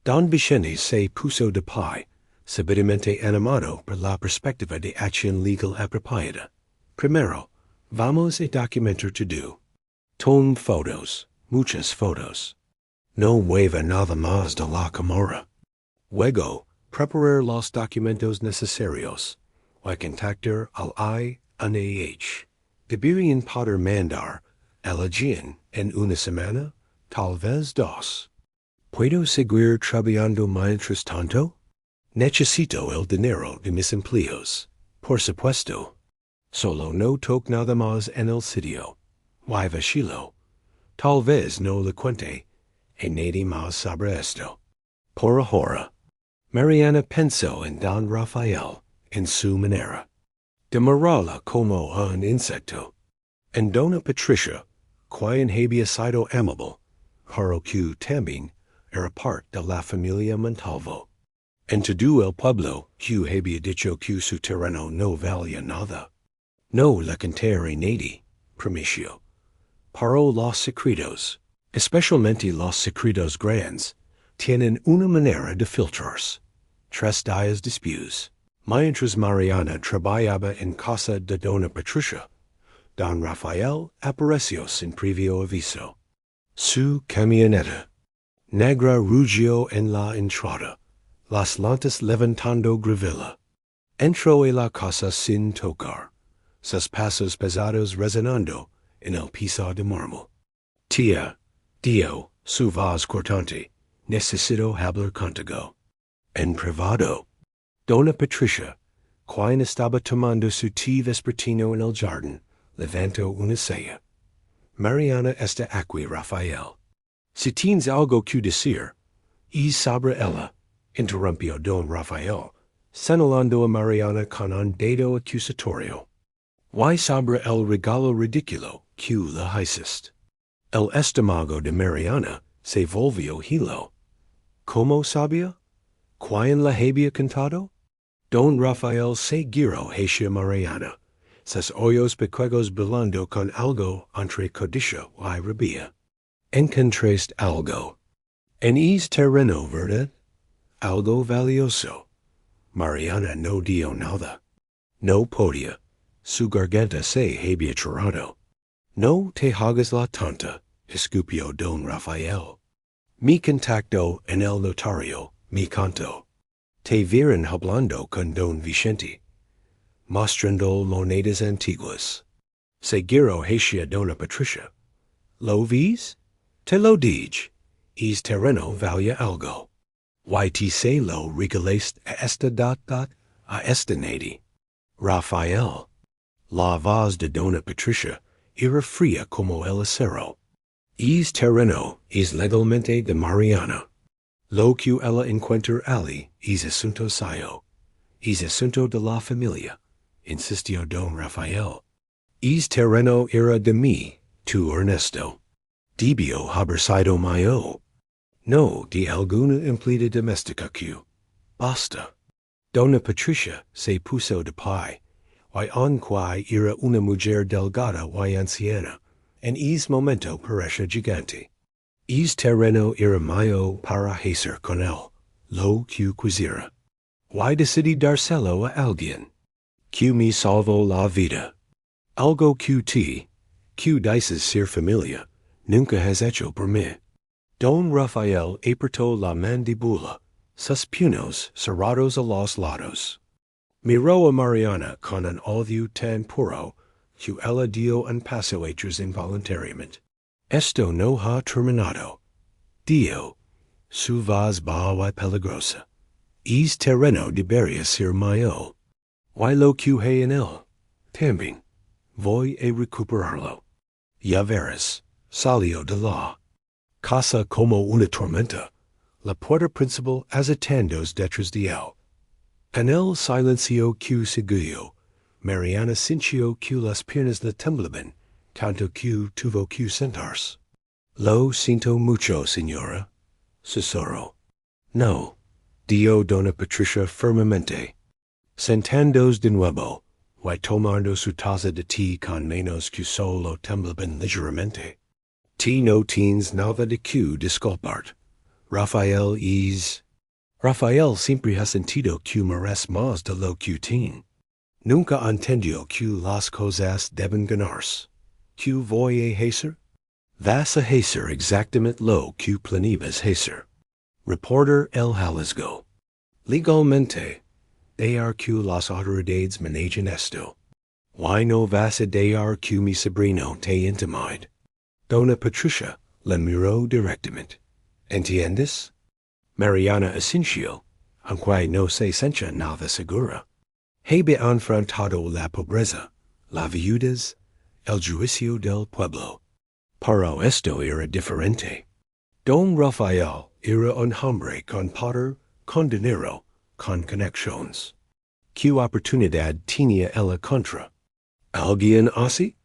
S1: Don Vicente se puso de pie, súbitamente animado por la perspectiva de acción legal apropiada. Primero, vamos a documentar todo. Tome fotos, muchas fotos. No mueva nada más de la cámara. Luego, preparar los documentos necesarios y contactar al INAH. Deberían poder mandar a la GIN en una semana, tal vez dos. ¿Puedo seguir trabajando mientras tanto? Necesito el dinero de mis empleos, por supuesto. Solo no toque nada más en el sitio. Y vacilo. Tal vez no le cuente a nadie más sobre esto. Por ahora, Mariana pensó en don Rafael en su manera de mirarla como un insecto. En dona Patricia, quien había sido amable, pero que también era parte de la familia Montalvo. En todo el pueblo, que había dicho que su terreno no valía nada. No le contaré a nadie, prometió. Pero los secretos, especialmente los secretos grandes, tienen una manera de filtrarse. 3 días después, mientras Mariana trabajaba en casa de dona Patricia, don Rafael apareció sin previo aviso. Su camioneta. Negra rugio en la entrada, las lantas levantando grevilla. Entro en la casa sin tocar, sus pasos pesados resonando en el piso de mármol. Tía, Dio, su voz cortante, necesito hablar contigo. En privado. Dona Patricia, quien estaba tomando su té vespertino en el jardín, levantó una silla. Mariana está aquí, Rafael. Si tienes algo que decir, y sobre ella, interrumpió don Rafael, señalando a Mariana con un dedo accusatorio. Why sobre el regalo ridículo que le hiciste? El estómago de Mariana se volvió hilo. ¿Cómo sabía? ¿Quién le había contado? Don Rafael se giró hacia Mariana, sus ojos pequeños brillando con algo entre codicia y rabia. Encontraste algo. En ese terreno, ¿verdad? Algo valioso. Mariana no dio nada. No podía. Su garganta se había cerrado. No te hagas la tonta, escupió don Rafael. Mi contacto en el notario, mi canto. Te vieron hablando con don Vicente, mostrando monedas antiguas. Se giró hacia dona Patricia. ¿Lo vis? Te lo dig. Es terreno valía algo. Why te se lo regalaste a esta a esta nady. Rafael. La voz de dona Patricia era fría como el acero. Es terreno es legalmente de Mariana. Lo que ella encuentra allí es asunto suyo. Es asunto de la familia, insistió don Rafael. Es terreno era de mí, tu Ernesto. Debio haber sido mío. No de alguna empleada doméstica que. Basta. Dona Patricia se puso de pie, y aunque era una mujer delgada y anciana, en ese momento parecía gigante. Es terreno era mío para hacer con él lo que quisiera. Y decidí dárselo a alguien que me salvó la vida. Algo que dices ser familia, nunca has hecho por mí. Don Rafael apretó la mandíbula, sus puños cerrados a los lados. Miró a Mariana con un odio tan puro que ella dio un paso atrás involuntariamente. Esto no ha terminado. Dio, su voz baja y peligrosa. Es terreno debería ser mío. Y lo que hay en él, también. Voy a recuperarlo. Ya verás, salió de la casa como una tormenta, la puerta principal agitándose detrás de él. En el silencio que siguió, Mariana sintió que las piernas le temblaban, tanto que tuvo que sentarse. Lo siento mucho, señora, susurró. No, dijo dona Patricia firmemente. Sentándose de nuevo, y tomando su taza de té con manos que solo temblaban ligeramente. Ti no tienes nada de que disculparte. Rafael siempre ha sentido que merece más de lo que tiene. Nunca entendió que las cosas deben ganarse. ¿Qué voy a hacer? Vas a hacer exactamente lo que planeabas hacer. Reporter el hallazgo. Legalmente, dejar que las autoridades manejen esto. Why no vas a dejar que mi sobrino te intimide? Dona Patricia le miró directamente. ¿Entiendes? Mariana asintió, aunque no se sentía nada segura. Había enfrentado la pobreza, las viudas, el juicio del pueblo. Pero esto era diferente. Don Rafael era un hombre con poder, con dinero, con conexiones. ¿Qué oportunidad tenía ella contra? ¿Alguien así?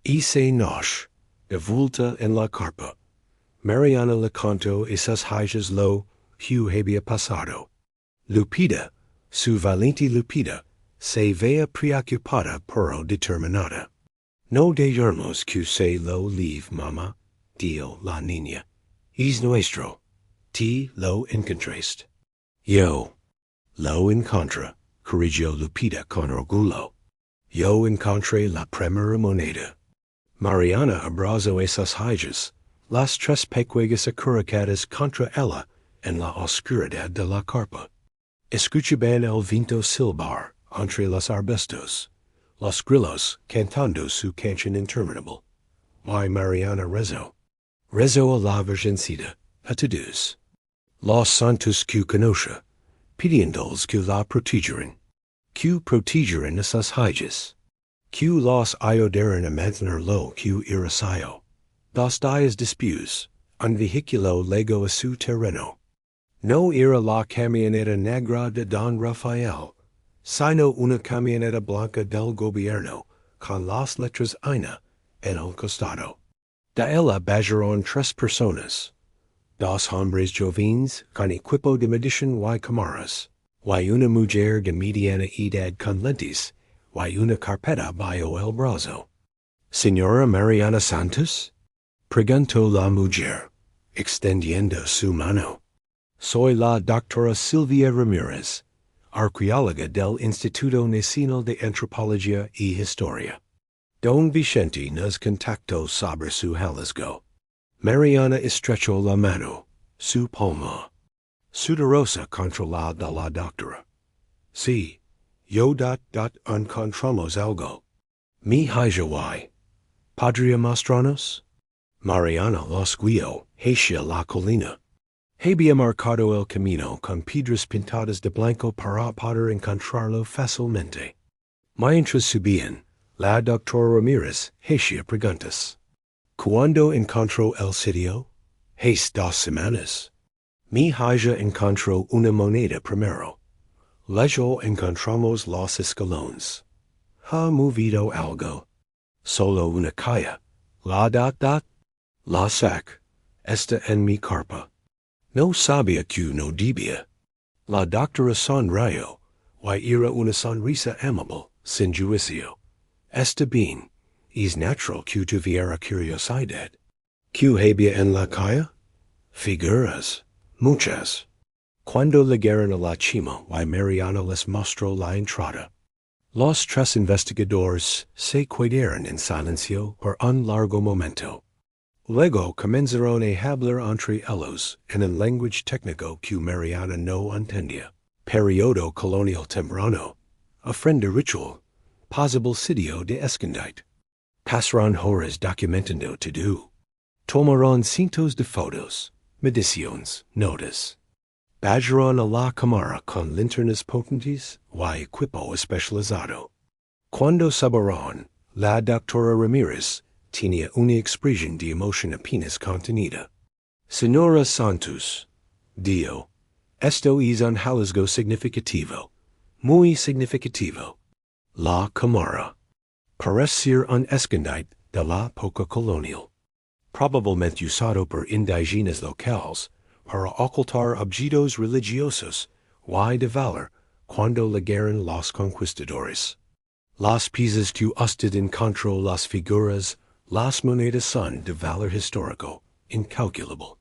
S1: Ese noche, de vuelta en la carpa, Mariana le contó esas hallas lo que había pasado. Lupita, su valiente Lupita, se veía preocupada pero determinada. No dejemos que se lo leave, mamá, dijo la niña. Es nuestro. Ti lo encontraste. Yo lo encontré, corrigió Lupita con orgullo. Yo encontré la primera moneda. Mariana abrazó esas hallas, las tres pequeñas acurrucadas contra ella en la oscuridad de la carpa. Escuchaban el viento silbar entre los arbustos, los grillos cantando su canción interminable. Y Mariana rezó a la Virgencita, a todos los santos que conoce, pidiéndoles que la protegeran a sus hijas, que los ayudaran a mantenerlo que irasayo. 2 días después, un vehículo llegó a su terreno. No era la camioneta negra de Don Rafael, sino una camioneta blanca del gobierno, con las letras INA en el costado. De ella bajaron 3 personas, 2 hombres jóvenes con equipo de medición y cámaras, y una mujer de mediana edad con lentes, y una carpeta bajo el brazo. ¿Señora Mariana Santos? Preguntó la mujer, extendiendo su mano. Soy la doctora Silvia Ramírez, arqueóloga del Instituto Nacional de Antropología y Historia. Don Vicente nos contactó sobre su hallazgo. Mariana estrechó la mano, su palma, sudorosa contra la de la doctora. Sí, yo encontramos algo. Mi hija, ¿podría mostrarnos? Mariana los guió hacia la colina. Había marcado el camino con piedras pintadas de blanco para poder encontrarlo fácilmente. Mientras subían, la doctora Ramírez hacía preguntas. ¿Cuándo encontró el sitio? Hace 2 semanas. Mi hija encontró una moneda primero. Luego encontramos los escalones. ¿Ha movido algo? Solo una calle. La sac. Está en mi carpa. No sabía que no debía. La doctora sonrió, y era una sonrisa amable, sin juicio. Está bien. Es natural que tuviera curiosidad. ¿Qué había en la calle? Figuras. Muchas. Cuando llegaron a la cima, Mariana les mostró la entrada. Los 3 investigadores se quedaron en silencio por un largo momento. Luego comenzaron a hablar entre ellos en un lenguaje técnico que Mariana no entendía. Periodo colonial temprano. Ofrenda ritual. Posible sitio de escondite. Pasaron horas documentando todo. Tomaron cientos de fotos, mediciones, notas. Bajaron a la cámara con linternas potentes y equipo especializado. Cuando subieron, la doctora Ramírez tenía una expresión de emoción apenas contenida. Señora Santos, dijo, esto es un hallazgo significativo, muy significativo. La cámara parece ser un escondite de la época colonial, probablemente usado por indígenas locales para ocultar objetos religiosos y de valor cuando llegaron los conquistadores. Las piezas que usted encontró, las figuras, las monedas son de valor histórico incalculable.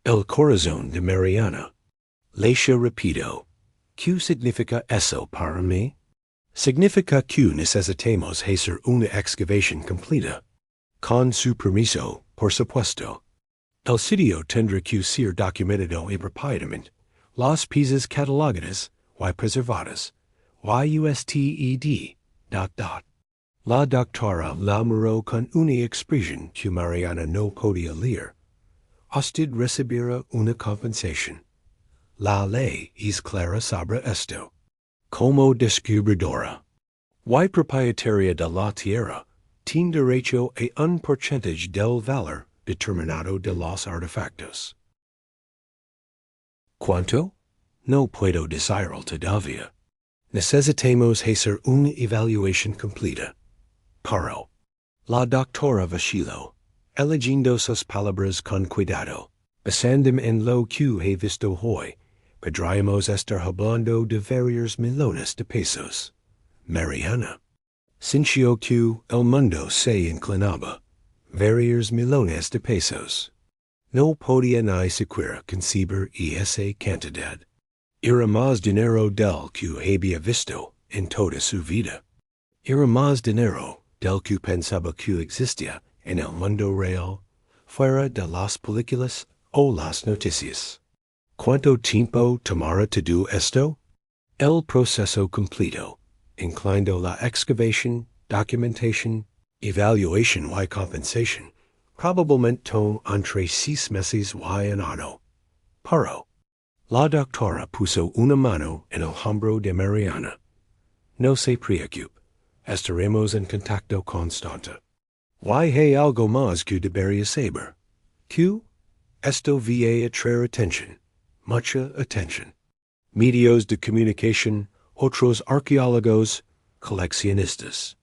S1: El corazón de Mariana. Leisha repito. ¿Qué significa eso para mí? Significa que necesitamos hacer una excavación completa. Con su permiso, por supuesto. El sitio tendrá que ser documentado rápidamente. Las piezas catalogadas y preservadas. YUSTED. La doctora la miró con una expresión que Mariana no podía leer. Usted recibirá una compensación. La ley es clara sobre esto. Como descubridora y propietaria de la tierra, tiene derecho a un porcentaje del valor determinado de los artefactos. ¿Cuánto? No puedo decirlo todavía. Necesitamos hacer una evaluación completa. Pero la doctora vaciló, eligiendo sus palabras con cuidado, basándome en lo que he visto hoy. Podríamos estar hablando de varios millones de pesos. Mariana. Sintió que el mundo se inclinaba. Varios millones de pesos. No podía ni siquiera concebir esa cantidad. Era más dinero del que había visto en toda su vida. Era más dinero del que pensaba que existía en el mundo real, fuera de las películas o las noticias. ¿Cuánto tiempo tomará to do esto? El proceso completo, incluyendo la excavación, documentation, evaluation y compensación, probablemente entre 6 meses y un año. Pero, la doctora puso una mano en el hombro de Mariana. No se preocupe, estaremos en contacto constante. Y hay algo más que debería saber. Q, esto va a traer atención, mucha atención. Medios de comunicación, otros arqueólogos, coleccionistas.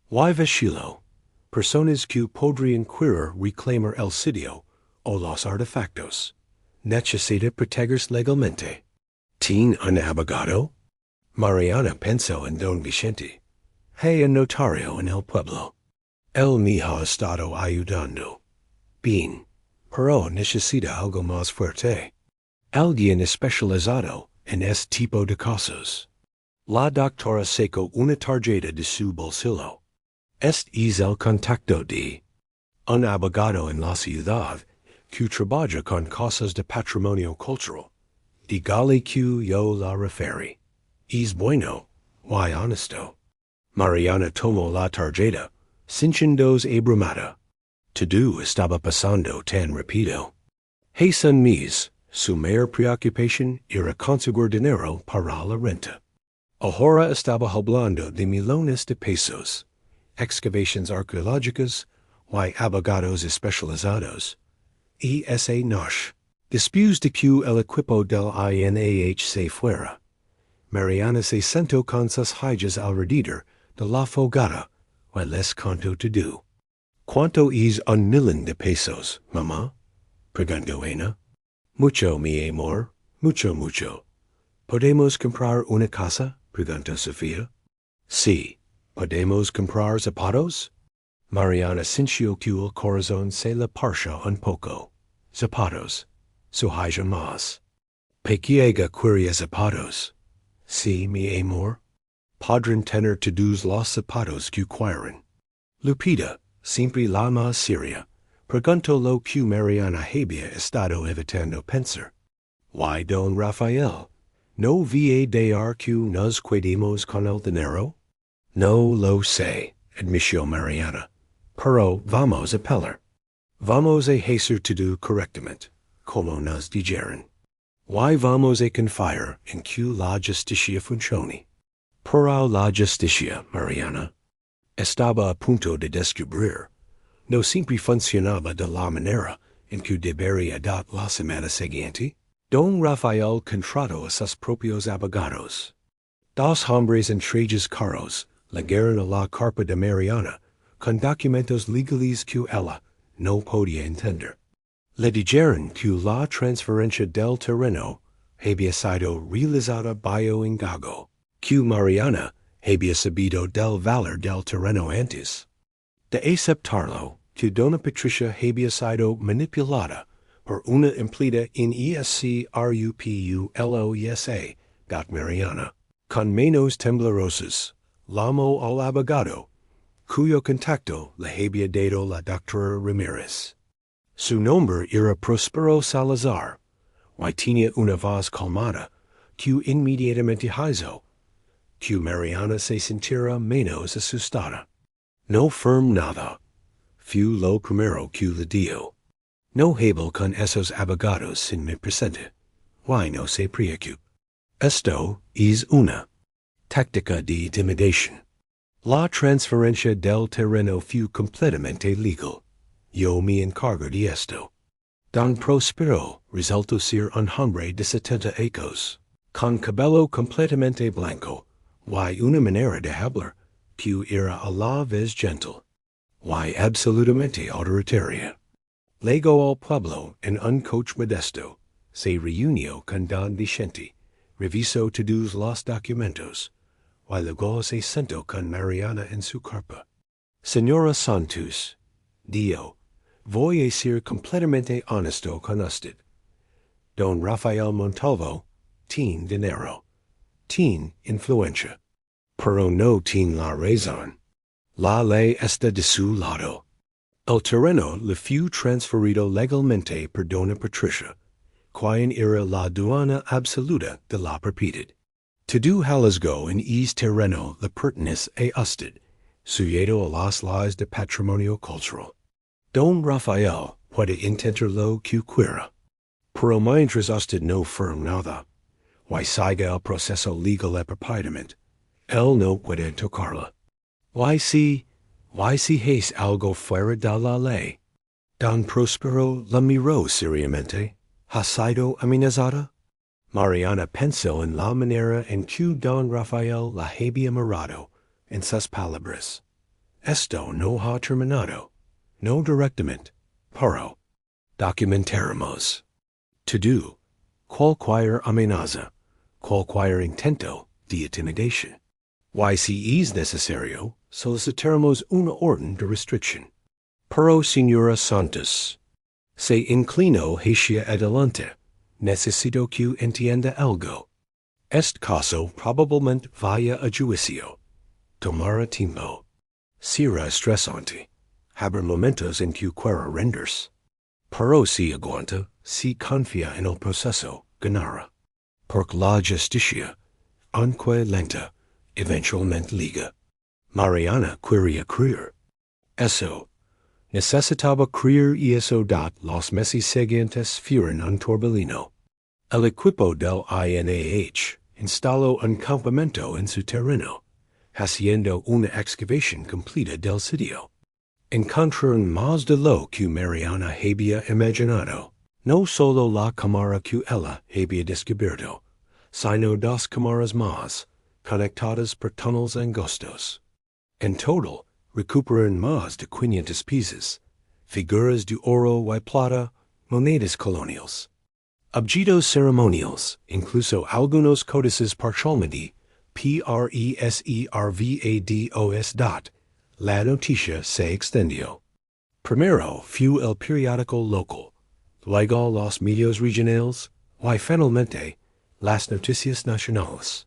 S1: Y vacilo, personas que podrían querer reclamar el sitio o los artefactos. Necesita protegerse legalmente. ¿Tiene un abogado? Mariana pensó en Don Vicente. Hay un notario en el pueblo. Él me ha estado ayudando. Bien, pero necesita algo más fuerte. Alguien especializado en este tipo de casos. La doctora sacó una tarjeta de su bolsillo. Este es el contacto de un abogado en la ciudad que trabaja con cosas de patrimonio cultural. Dígale que yo la referí. Es bueno, y honesto. Mariana tomó la tarjeta, sintiéndose abrumada. Todo estaba pasando tan rápido. Hace un mes, su mayor preocupación era conseguir dinero para la renta. Ahora estaba hablando de millones de pesos, excavaciones arqueológicas y abogados especializados. Y esa noche, después de que el equipo del INAH se fuera, Mariana se sentó con sus hijas alrededor de la fogata y les contó todo. ¿Cuánto es un millón de pesos, mamá? Preguntó Ana. Mucho, mi amor, mucho. ¿Podemos comprar una casa? Preguntó Sofía. Sí. ¿Podemos comprar zapatos? Mariana sintió que el corazón se le parcha un poco. Zapatos. Su hija más. Pequeña quería zapatos. Sí, mi amor. Podrán tener todos los zapatos que quieran. Lupita, siempre la más seria, preguntó lo que Mariana había estado evitando pensar. ¿Why, don Rafael? ¿No va dar que nos quedemos con el dinero? No lo sé, admitió Mariana. Pero vamos a pelear. Vamos a hacer todo correctamente, como nos dijeron. Y vamos a confiar en que la justicia funcione. Pero la justicia, Mariana, estaba a punto de descubrir. No siempre funcionaba de la manera en que debería dar la semana siguiente. Don Rafael contrató a sus propios abogados. 2 hombres en trajes caros llegaron a la carpa de Mariana con documentos legales que ella no podía entender. Le dijeron que la transferencia del terreno había sido realizada bajo engago, que Mariana había sabido del valor del terreno antes de aceptarlo, que Dona Patricia había sido manipulada por una empleada en ESCRUPULOESA, got Mariana, con manos temblorosas, llamó al abogado, cuyo contacto le había dado la doctora Ramírez. Su nombre era Prospero Salazar, y tenía una voz calmada, que inmediatamente hizo que Mariana se sintiera menos asustada. No firm nada. Fue lo primero que le dio. No hablo con esos abogados sin mi presente. Why no se preocupe. Esto es una táctica de intimidación. La transferencia del terreno fue completamente legal. Yo me encargo de esto. Don Prospero resultó ser un hombre de 70 años, con cabello completamente blanco, y una manera de hablar que era a la vez gentle, y absolutamente autoritaria. Llegó al pueblo en un coche modesto, se reunió con Don Vicente, revisó todos los documentos, y luego se sentó con Mariana en su carpa. Señora Santos, dijo, voy a ser completamente honesto con usted. Don Rafael Montalvo tiene dinero, tiene influencia, pero no tiene la razón. La ley está de su lado. El terreno le fue transferido legalmente per dona Patricia, quien era la duana absoluta de la propiedad. To Hallesgo en terreno le pertenece a usted, sujeto a las leyes de patrimonio cultural. Don Rafael puede intentarlo que quiera, pero mientras usted no firme nada, y siga el proceso legal de propiedad, él no puede tocarla. Y si es algo fuera de la ley, Don Prospero la miró seriamente, ha sido amenazada. Mariana pensó en la manera en que Don Rafael la había mirado en sus palabras. Esto no ha terminado, no directamente, pero documentaremos. To cualquier amenaza, cualquier intento de intimidación. Y si es necesario, solicitaremos una orden de restricción. Pero Señora Santos, se inclinó hacia adelante. Necesito que entienda algo. Este caso probablemente vaya a juicio. Tomará tiempo. Será estresante. Habrá momentos en que quiera rendirse. Pero si aguanta, si confía en el proceso, ganará. Porque la justicia, aunque lenta, eventualmente liga. Mariana quería creer. Eso. Necesitaba creer y eso los meses siguientes fueron un torbellino. El equipo del INAH instaló un campamento en su terreno, haciendo una excavación completa del sitio. Encontraron más de lo que Mariana había imaginado. No solo la cámara que ella había descubierto, sino dos cámaras más, conectadas por túneles angostos. En total, recuperaron más de 500 piezas, figuras de oro y plata, monedas coloniales, objetos ceremoniales, incluso algunos códices parcialmente preservados. La noticia se extendió. Primero fue el periódico local, luego los medios regionales, y finalmente las noticias nacionales.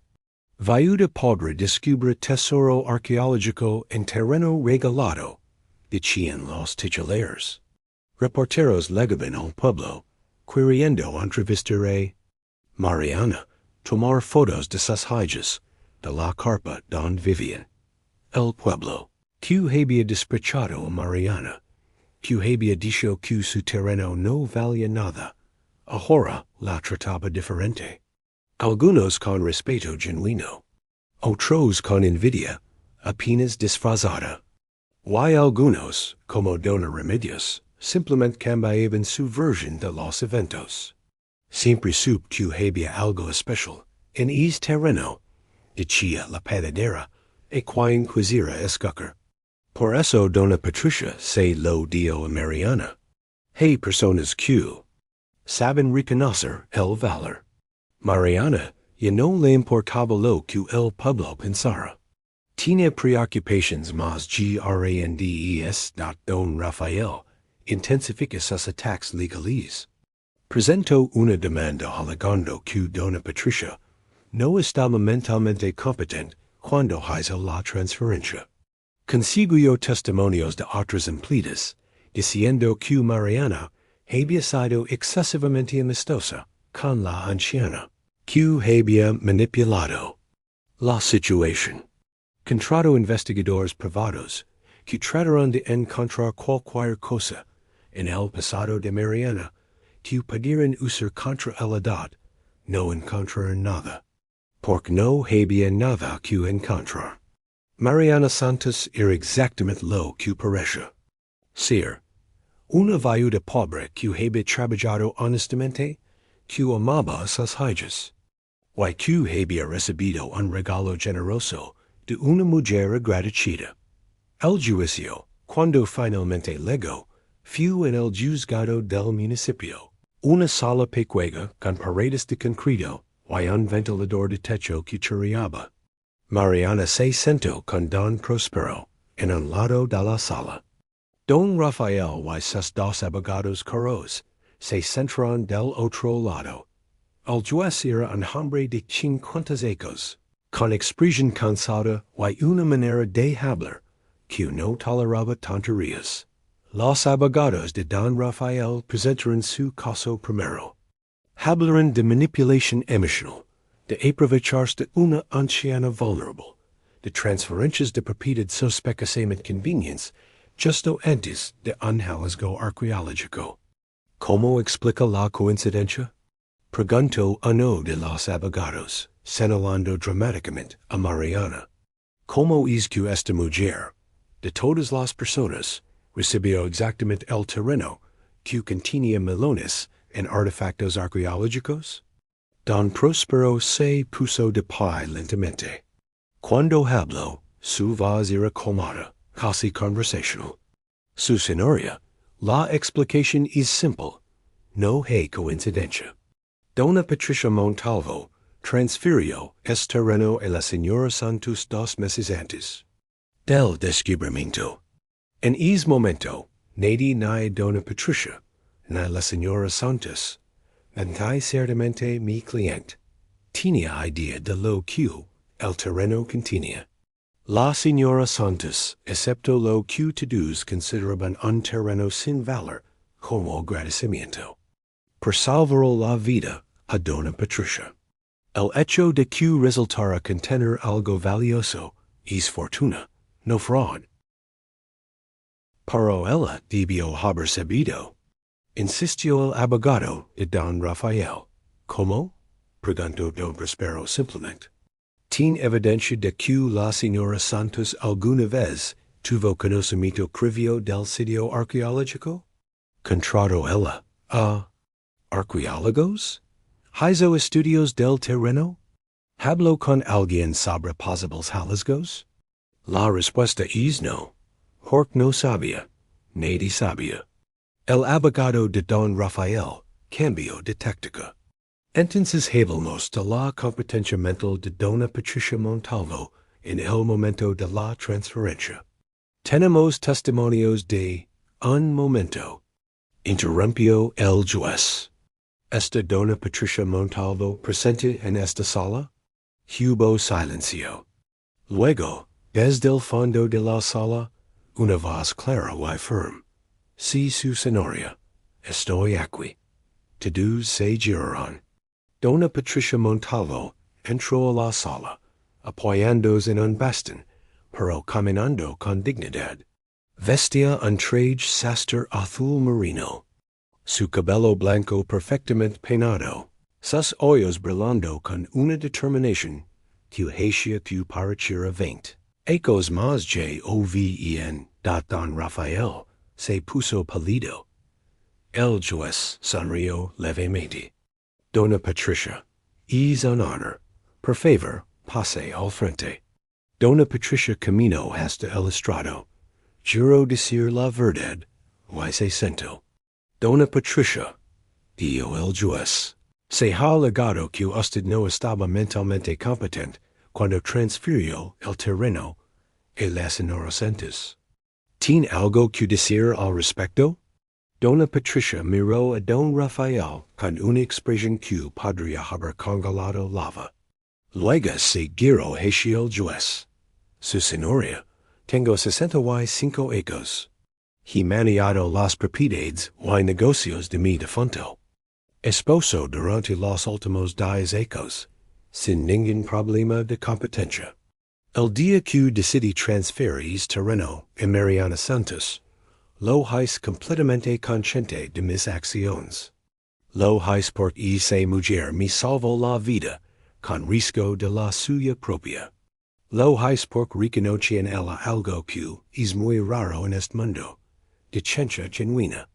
S1: Viuda pobre descubre tesoro arqueológico en terreno regalado, decían los titulares. Reporteros llegaban al pueblo, queriendo entrevistar a Mariana, tomar fotos de sus hallas, de la carpa donde vivían. El pueblo, que había despechado a Mariana, que había dicho que su terreno no valía nada, ahora la trataba diferente. Algunos con respeto genuino, otros con envidia, apenas disfrazada. Y algunos, como Dona Remedios, simplemente cambiaban su versión de los eventos. Siempre supo que había algo especial en terreno, decía la panadera, a quien quisiera escoger. Por eso Dona Patricia se lo dio a Mariana. Hay personas que saben reconocer el valor. Mariana ya no le importaba lo que el pueblo pensara. Tenía preocupaciones más grandes. Don Rafael intensifica sus ataques legales. Presentó una demanda alegando que Dona Patricia no estaba mentalmente competente cuando hizo la transferencia. Consiguió testimonios de otros empleados, diciendo que Mariana había sido excesivamente amistosa con la anciana, que había manipulado la situación. Contrató investigadores privados que trataron de encontrar cualquier cosa en el pasado de Mariana que pudieran usar contra la edad. No encontraron nada, porque no había nada que encontrar. Mariana Santos era exactamente lo que parecía ser. Una viuda pobre que había trabajado honestamente, que amaba a sus hijas, y que había recibido un regalo generoso de una mujer agradecida. El juicio, cuando finalmente llegó, fue en el juzgado del municipio. Una sala pequeña con paredes de concreto y un ventilador de techo que chirriaba. Mariana se sentó con Don Prospero en un lado de la sala. Don Rafael y sus dos abogados caros se sentaron del otro lado. El juez era un hombre de 50 años, con expresión cansada y una manera de hablar que no toleraba tonterías. Los abogados de Don Rafael presentaron su caso primero. Hablaron de manipulación emocional, de aprovecharse de una anciana vulnerable, de transferencias de propiedad sospechosamente convenientes, justo antes de un hallazgo arqueológico. ¿Cómo explica la coincidencia? Preguntó uno de los abogados, señalando dramáticamente a Mariana. ¿Cómo es que esta mujer, de todas las personas, recibió exactamente el terreno que contenía melones en artefactos arqueológicos? Don Prospero se puso de pie lentamente. Cuando habló, su voz era calmada, casi conversational. Su señoría, la explicación es simple. No hay coincidencia. Dona Patricia Montalvo transfirió este terreno a la señora Santos 2 meses antes del descubrimiento. En ese momento, nadie ni Dona Patricia ni la señora Santos, ni ciertamente mi cliente, tenía idea de lo que el terreno contenía. La señora Santos aceptó lo que todos consideraban un terreno sin valor como agradecimiento por salvar la vida a Dona Patricia. El hecho de que resultara contener algo valioso es fortuna, no fraud. Pero ella debió haber sabido, insistió el abogado de Don Rafael. ¿Cómo? Preguntó Don Prospero simplemente. ¿Tiene evidencia de que la señora Santos alguna vez tuvo conocimiento previo del sitio arqueológico? Contrató ella a arqueólogos? ¿Hizo estudios del terreno? ¿Habló con alguien sobre posibles hallazgos? La respuesta es no. Porque no sabía. Nadie sabía. El abogado de Don Rafael cambió de táctica. Entonces hablamos de la competencia mental de Dona Patricia Montalvo en el momento de la transferencia. Tenemos testimonios de un momento. Interrumpió el juez. ¿Está Dona Patricia Montalvo presente en esta sala? Hubo silencio. Luego, desde el fondo de la sala, una voz clara y firme. Sí, su señoría. Estoy aquí. Todos se giraron. Dona Patricia Montalvo entró a la sala, apoyándose en un bastón, pero caminando con dignidad. Vestía un traje sastre azul marino. Su cabello blanco perfectamente peinado, sus ojos brillando con una determinación que hacía que pareciera 20. Ecos más joven Don Rafael se puso pálido. El juez sonrió levemente. Dona Patricia, es un honor. Por favor, pase al frente. Dona Patricia caminó hasta el estrado. Juró decir la verdad, y se sentó. Dona Patricia, dijo el juez, se ha alegado que usted no estaba mentalmente competente cuando transfirió el terreno a la señora Santos. ¿Tiene algo que decir al respecto? Dona Patricia miró a Don Rafael con una expresión que podría haber congelado lava. Luego se giró hacia el juez. Su señoría, tengo 65 acres. He manejado las propiedades y negocios de mi difunto esposo durante los últimos 10 años, sin ningún problema de competencia. El día que decidí transferir terreno a Mariana Santos, lo hice completamente consciente de mis acciones. Lo hice porque esa mujer me salvó la vida con riesgo de la suya propia. Lo hice porque reconocí en ella algo que es muy raro en este mundo, decencia genuina.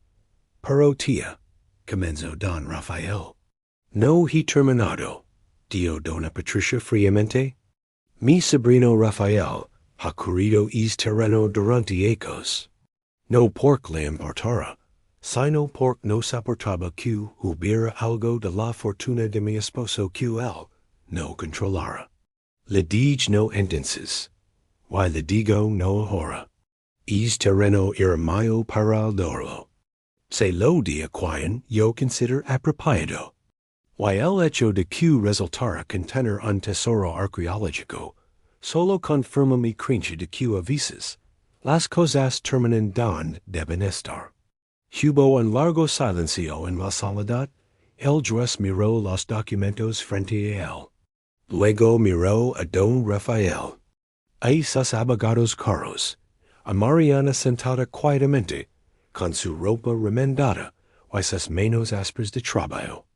S1: Pero tía, comenzó Don Rafael. No he terminado, dijo Dona Patricia fríamente. Mi sobrino Rafael ha corrido ese terreno durante años. No porque le importara, sino porque no soportaba que hubiera algo de la fortuna de mi esposo que él no controlara. Le dije no entonces, y le digo no ahora. Ese terreno era mío para el doro. Se lo di a quien yo considero apropiado. Y el hecho de que resultara contener un tesoro arqueológico solo confirma mi creencia de que a veces Las cosas terminan don de bienestar. Hubo un largo silencio en la soledad. El juez miró los documentos frente a él. Luego miró a don Rafael. A sus abogados caros. A Mariana sentada quietamente, con su ropa remendada, y sus manos ásperas de trabajo.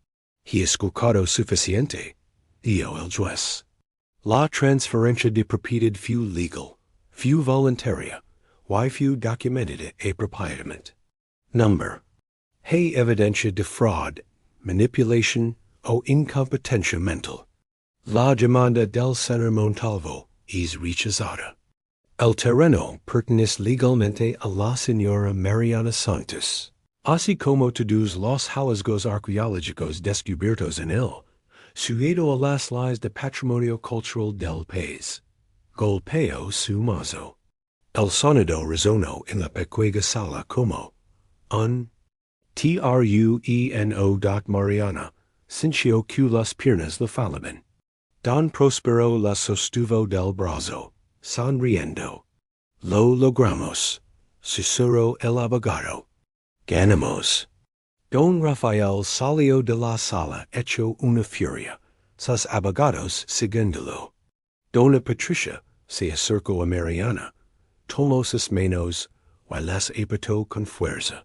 S1: He escuchado suficiente, dijo el juez. La transferencia de propiedad fue legal, fue voluntaria, y fue documentada apropiadamente. Number. Hay evidencia de fraud, manipulación o incompetencia mental. La demanda del señor Montalvo es rechazada. El terreno pertenece legalmente a la señora Mariana Santos, así como todos los hallazgos arqueológicos descubiertos en él, sujeto a las leyes de patrimonio cultural del país. Golpeó su mazo. El sonido resonó en la pequeña sala como un trueno. Mariana sintió que las piernas le falaban. Don Prospero la sostuvo del brazo, sonriendo. Lo logramos, susurró el abogado. Ganamos. Don Rafael salió de la sala hecho una furia, sus abogados siguiéndolo. Dona Patricia se acercó a Mariana, tomó sus manos y las apretó con fuerza.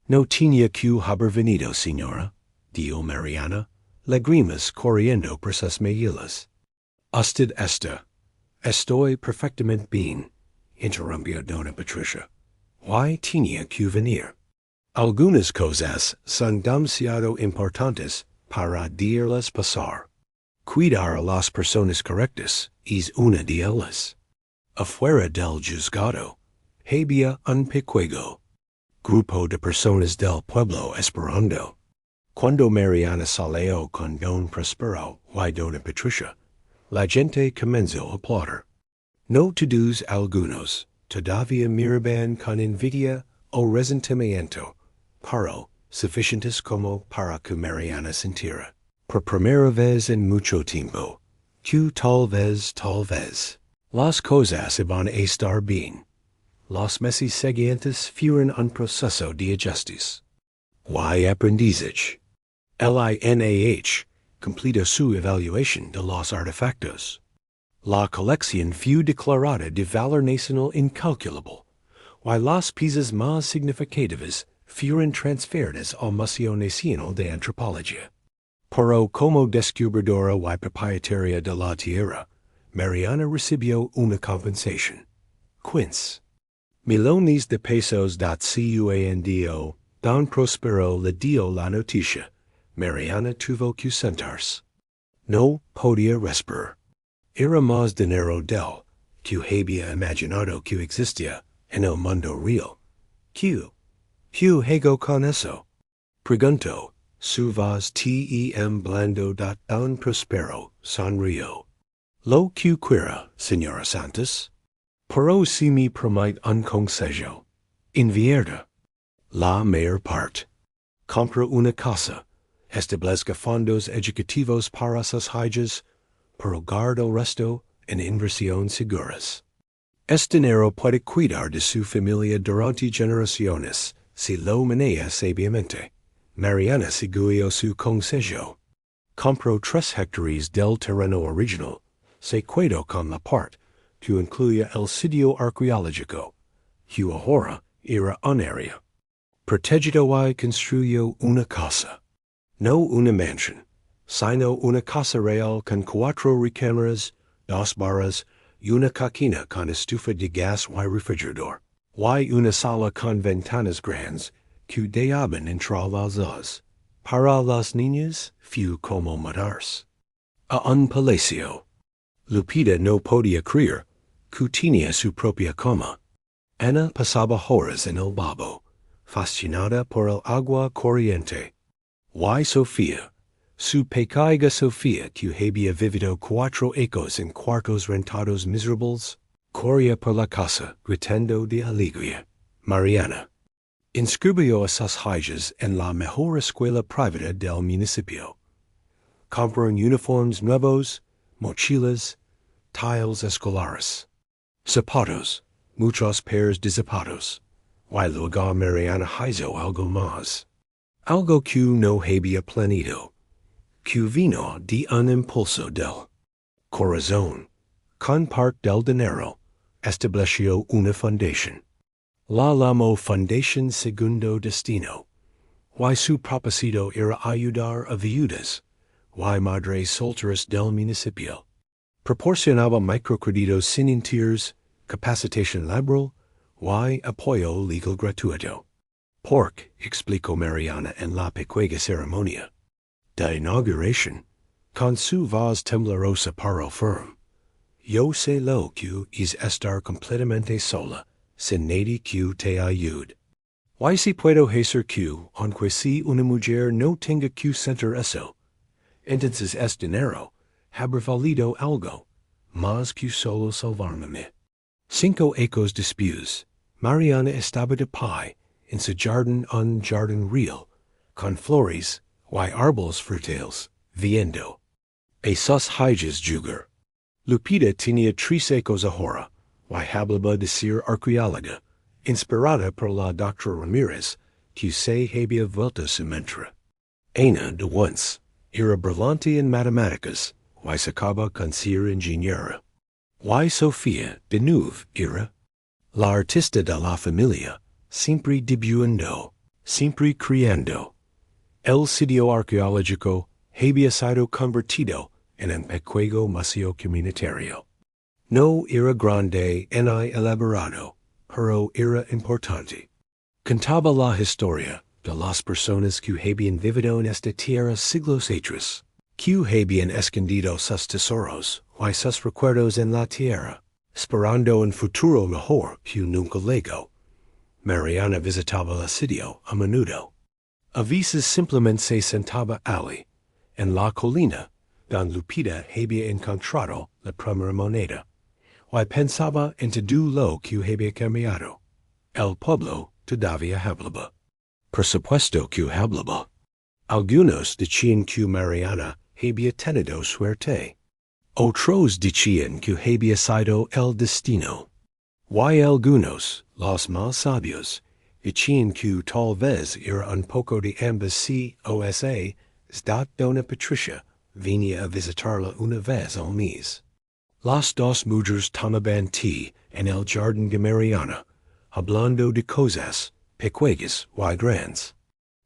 S1: No tenía que haber venido, señora, dijo Mariana, lágrimas corriendo por sus mejillas. Usted está. Estoy perfectamente bien, interrumpió Dona Patricia. Why tenía que venir? Algunas cosas son demasiado importantes para dejarlas pasar. Cuidar a las personas correctas es una de ellas. Afuera del juzgado, había un pequeño grupo de personas del pueblo esperando. Cuando Mariana salió con Don Prospero y Dona Patricia, la gente comenzó a aplaudir. No todos, algunos todavía miraban con envidia o resentimiento, pero suficientes como para que Mariana sintiera, por primera vez en mucho tiempo, que tal vez, las cosas iban a estar bien. Los meses siguientes fueron un proceso de ajustes y aprendizaje. El INAH completó su evaluación de los artefactos. La colección fue declarada de valor nacional incalculable, y las piezas más significativas fueron transferidas al Museo Nacional de Antropología. Pero como descubridora y propietaria de la tierra, Mariana recibió una compensación. 15 millones de pesos. Cuando Don Prospero le dio la noticia, Mariana tuvo que sentarse. No podía respirar. Era más dinero del que había imaginado que existía en el mundo real. ¿Qué hago con eso? Preguntó, su voz temblando. Don Prospero sonrió. Lo que quiera, señora Santos. Pero si me promete un consejo, invierta la mayor parte. Compra una casa, establezca fondos educativos para sus hijas, pero guarda el resto en inversiones seguras. Este dinero puede cuidar de su familia durante generaciones si lo maneja sabiamente. Mariana siguió su consejo. Compró 3 hectáreas del terreno original, se quedó con la parte que incluía el sitio arqueológico, que ahora era un área protegido y construyó una casa. No una mansión, sino una casa real con 4 recámaras, 2 barras, y una cocina con estufa de gas y refrigerador, y una sala con ventanas grandes que dejaban entrar las luz. Para las niñas fue como mudarse a un palacio. Lupita no podía creer que tenía su propia cama. Ana pasaba horas en el lavabo, fascinada por el agua corriente. Y Sofía, su pequeña Sofía que había vivido 4 años en cuartos rentados miserables, corría por la casa gritando de alegría. Mariana inscribió a sus hijas en la mejor escuela privada del municipio. Compraron uniformes nuevos, mochilas, tiles escolares, zapatos, muchos pares de zapatos. Y luego Mariana hizo algo más. Algo que no había planeado. Que vino de un impulso del corazón. Con part del dinero, estableció una fundación. La llamó Fundación Segundo Destino. Y su propósito era ayudar a viudas y madres solteras del municipio. Proporcionaba microcréditos sin intereses, capacitación laboral y apoyo legal gratuito. Porque, explicó Mariana en la pequeña ceremonia de inauguración, con su voz temblorosa paró firme. Yo sé lo que es estar completamente sola, sin nadie que te ayude. Y si puedo hacer que, aunque si una mujer no tenga que sentir eso, entonces es dinero, haber valido algo, más que solo salvarme. 5 ecos después, Mariana estaba de pie en su jardín, un jardín real, con flores y árboles frutales, viendo a sus hijas jugar. Lupita tenía 3 ecos ahora, y hablaba de ser arqueóloga, inspirada por la doctora Ramírez, que se había vuelto su mentora. Ana de once era brillante en matemáticas, y sacaba con ser ingeniera. Y Sofía de nuevo era la artista de la familia, siempre dibujando, siempre creando. El sitio arqueológico había sido convertido en un pequeño museo comunitario. No era grande ni elaborado, pero era importante. Contaba la historia de las personas que habían vivido en esta tierra siglos atrás, que habían escondido sus tesoros y sus recuerdos en la tierra, esperando un futuro mejor que nunca llegó. Mariana visitaba el sitio a menudo. A veces simplemente se sentaba allí, en la colina, donde Lupita había encontrado la primera moneda, y pensaba en todo lo que había cambiado. El pueblo todavía hablaba. Por supuesto que hablaba. Algunos decían que Mariana había tenido suerte. Otros decían que había sido el destino. Y algunos, los más sabios, decían que tal vez era un poco de ambas cosas, da dona Patricia venía a visitarla una vez al mes. Las dos mujeres tomaban té en el jardín de Mariana, hablando de cosas pequeñas y grandes.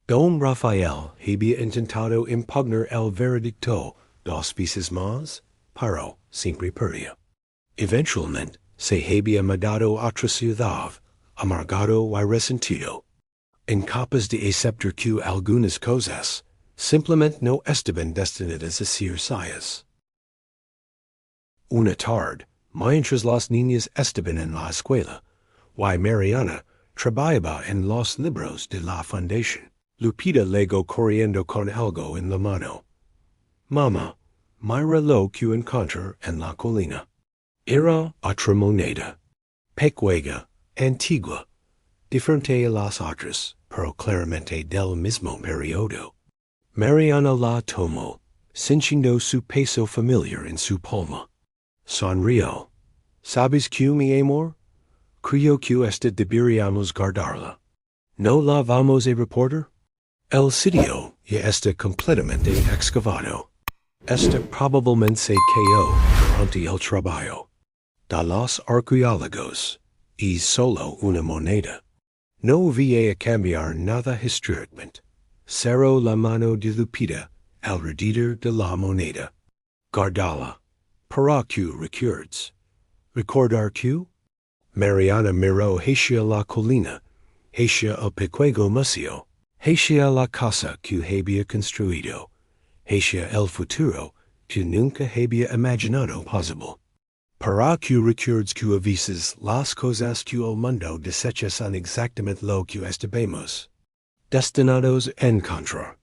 S1: Don Rafael había intentado impugnar el veredicto 2 veces más, pero siempre perdía. Eventualmente, se había mudado a otra ciudad, amargado y resentido. Incapaz de aceptar que algunas cosas simplemente no estaban destinadas a ser suyas. Una tarde, mientras las niñas estaban en la escuela, y Mariana trabajaba en los libros de la fundación, Lupita llegó corriendo con algo en la mano. Mamá, mira lo que encontré en la colina. Era otra moneda, pequeña, antigua, diferente a las otras, pero claramente del mismo periodo. Mariana la tomó, sintiendo su peso familiar en su palma. Sonrió. ¿Sabes qué, mi amor? Creo que esta deberíamos guardarla. ¿No la vamos a reportar? El sitio ya está completamente excavado. Esta probablemente se cayó durante el trabajo de los arqueólogos. Es solo una moneda. No voy a cambiar nada históricamente. Cerró la mano de Lupita alrededor de la moneda. Guardala. Para que recuerdes. ¿Recordar que? Mariana miró hacia la colina, hacia el pequeño museo, hacia la casa que había construido, hacia el futuro que nunca había imaginado posible. Para que recuerdes que a veces las cosas que el mundo desecha son exactamente lo que estabamos destinados a encontrar.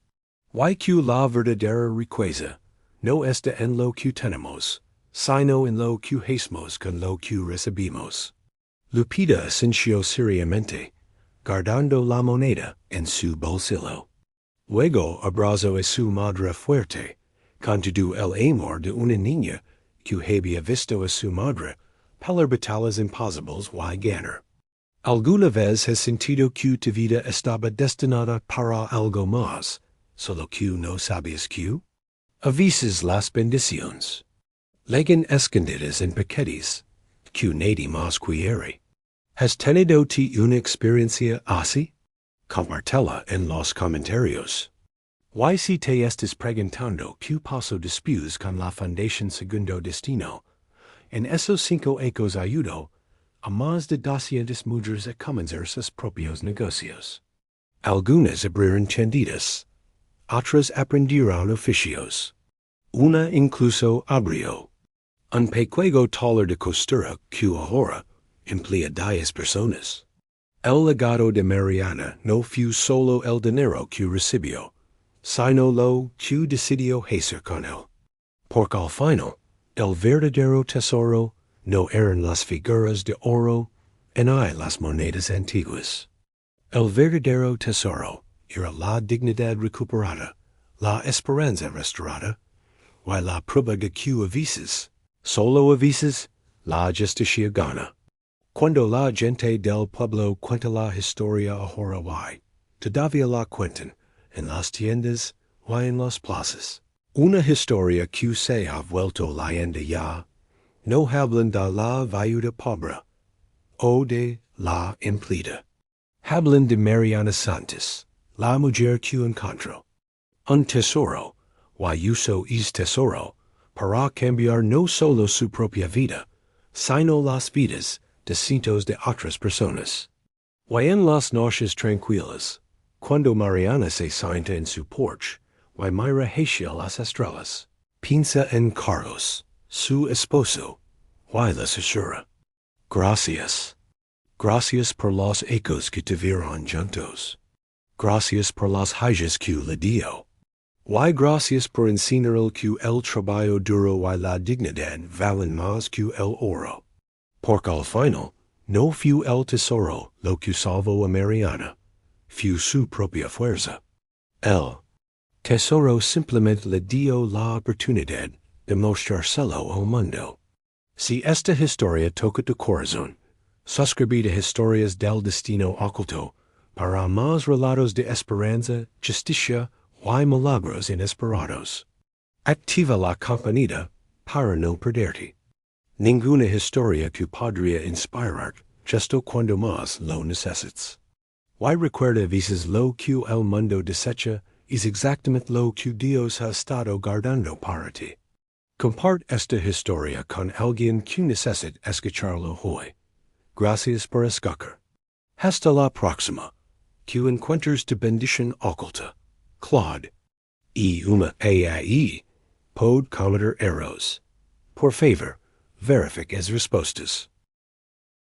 S1: Y que la verdadera riqueza no está en lo que tenemos, sino en lo que hacemos con lo que recibimos. Lupita sintió seriamente, guardando la moneda en su bolsillo. Luego abrazó a su madre fuerte, con todo el amor de una niña que había visto a su madre peller batalas imposibles y ganar. Alguna vez has sentido que tu vida estaba destinada para algo más, solo que no sabías que? A veces las bendiciones legan escondidas en paquetes, que nadie más quiere. ¿Has tenido una experiencia así? Compartela en los comentarios. Y si te estás preguntando qué paso después con la fundación segundo destino, en esos 5 ecos ayudó a más de 200 mujeres a comenzar sus propios negocios. Algunas abrieron tienditas, otras aprendieron oficios. Una incluso abrió un pequeño taller de costura que ahora emplea 10 personas. El legado de Mariana no fue solo el dinero que recibió, sino lo que decidió hacer con él. Porque al final, el verdadero tesoro no eran las figuras de oro ni las monedas antiguas. El verdadero tesoro era la dignidad recuperada, la esperanza restaurada, y la prueba de que a veces, solo a veces, la justicia gana. Cuando la gente del pueblo cuenta la historia ahora y todavía la cuentan en las tiendas y en las plazas. Una historia que se ha vuelto leyenda ya. No hablan de la viuda pobre o de la empleada. Hablan de Mariana Santos, la mujer que encontró un tesoro, y usó ese tesoro para cambiar no solo su propia vida, sino las vidas de cientos de otras personas. Y en las noches tranquilas, cuando Mariana se sienta en su porche y mira hacia las estrellas, piensa en Carlos, su esposo, y les asegura: Gracias. Gracias por los ecos que tuvieron juntos. Gracias por las hallas que le dio. Y gracias por enseñar que el trabajo duro y la dignidad valen más que el oro. Porque al final, no fue el tesoro lo que salvó a Mariana, fue su propia fuerza. El tesoro simplemente le dio la oportunidad de mostrárselo al mundo. Si esta historia toca tu corazón, suscribid a Historias del Destino Oculto para más relatos de esperanza, justicia y milagros inesperados. Activa la campanita para no perderte ninguna historia que podría inspirar justo cuando más lo necesites. Y recuerda a veces lo que el mundo desecha es exactamente lo que Dios ha estado guardando para ti. Comparte esta historia con alguien que necesite escucharlo hoy. Gracias por escuchar. Hasta la próxima. Que encuentres tu bendición oculta. Claude. Y uma AI. Pod cometer eros. Por favor, verifique as respostas.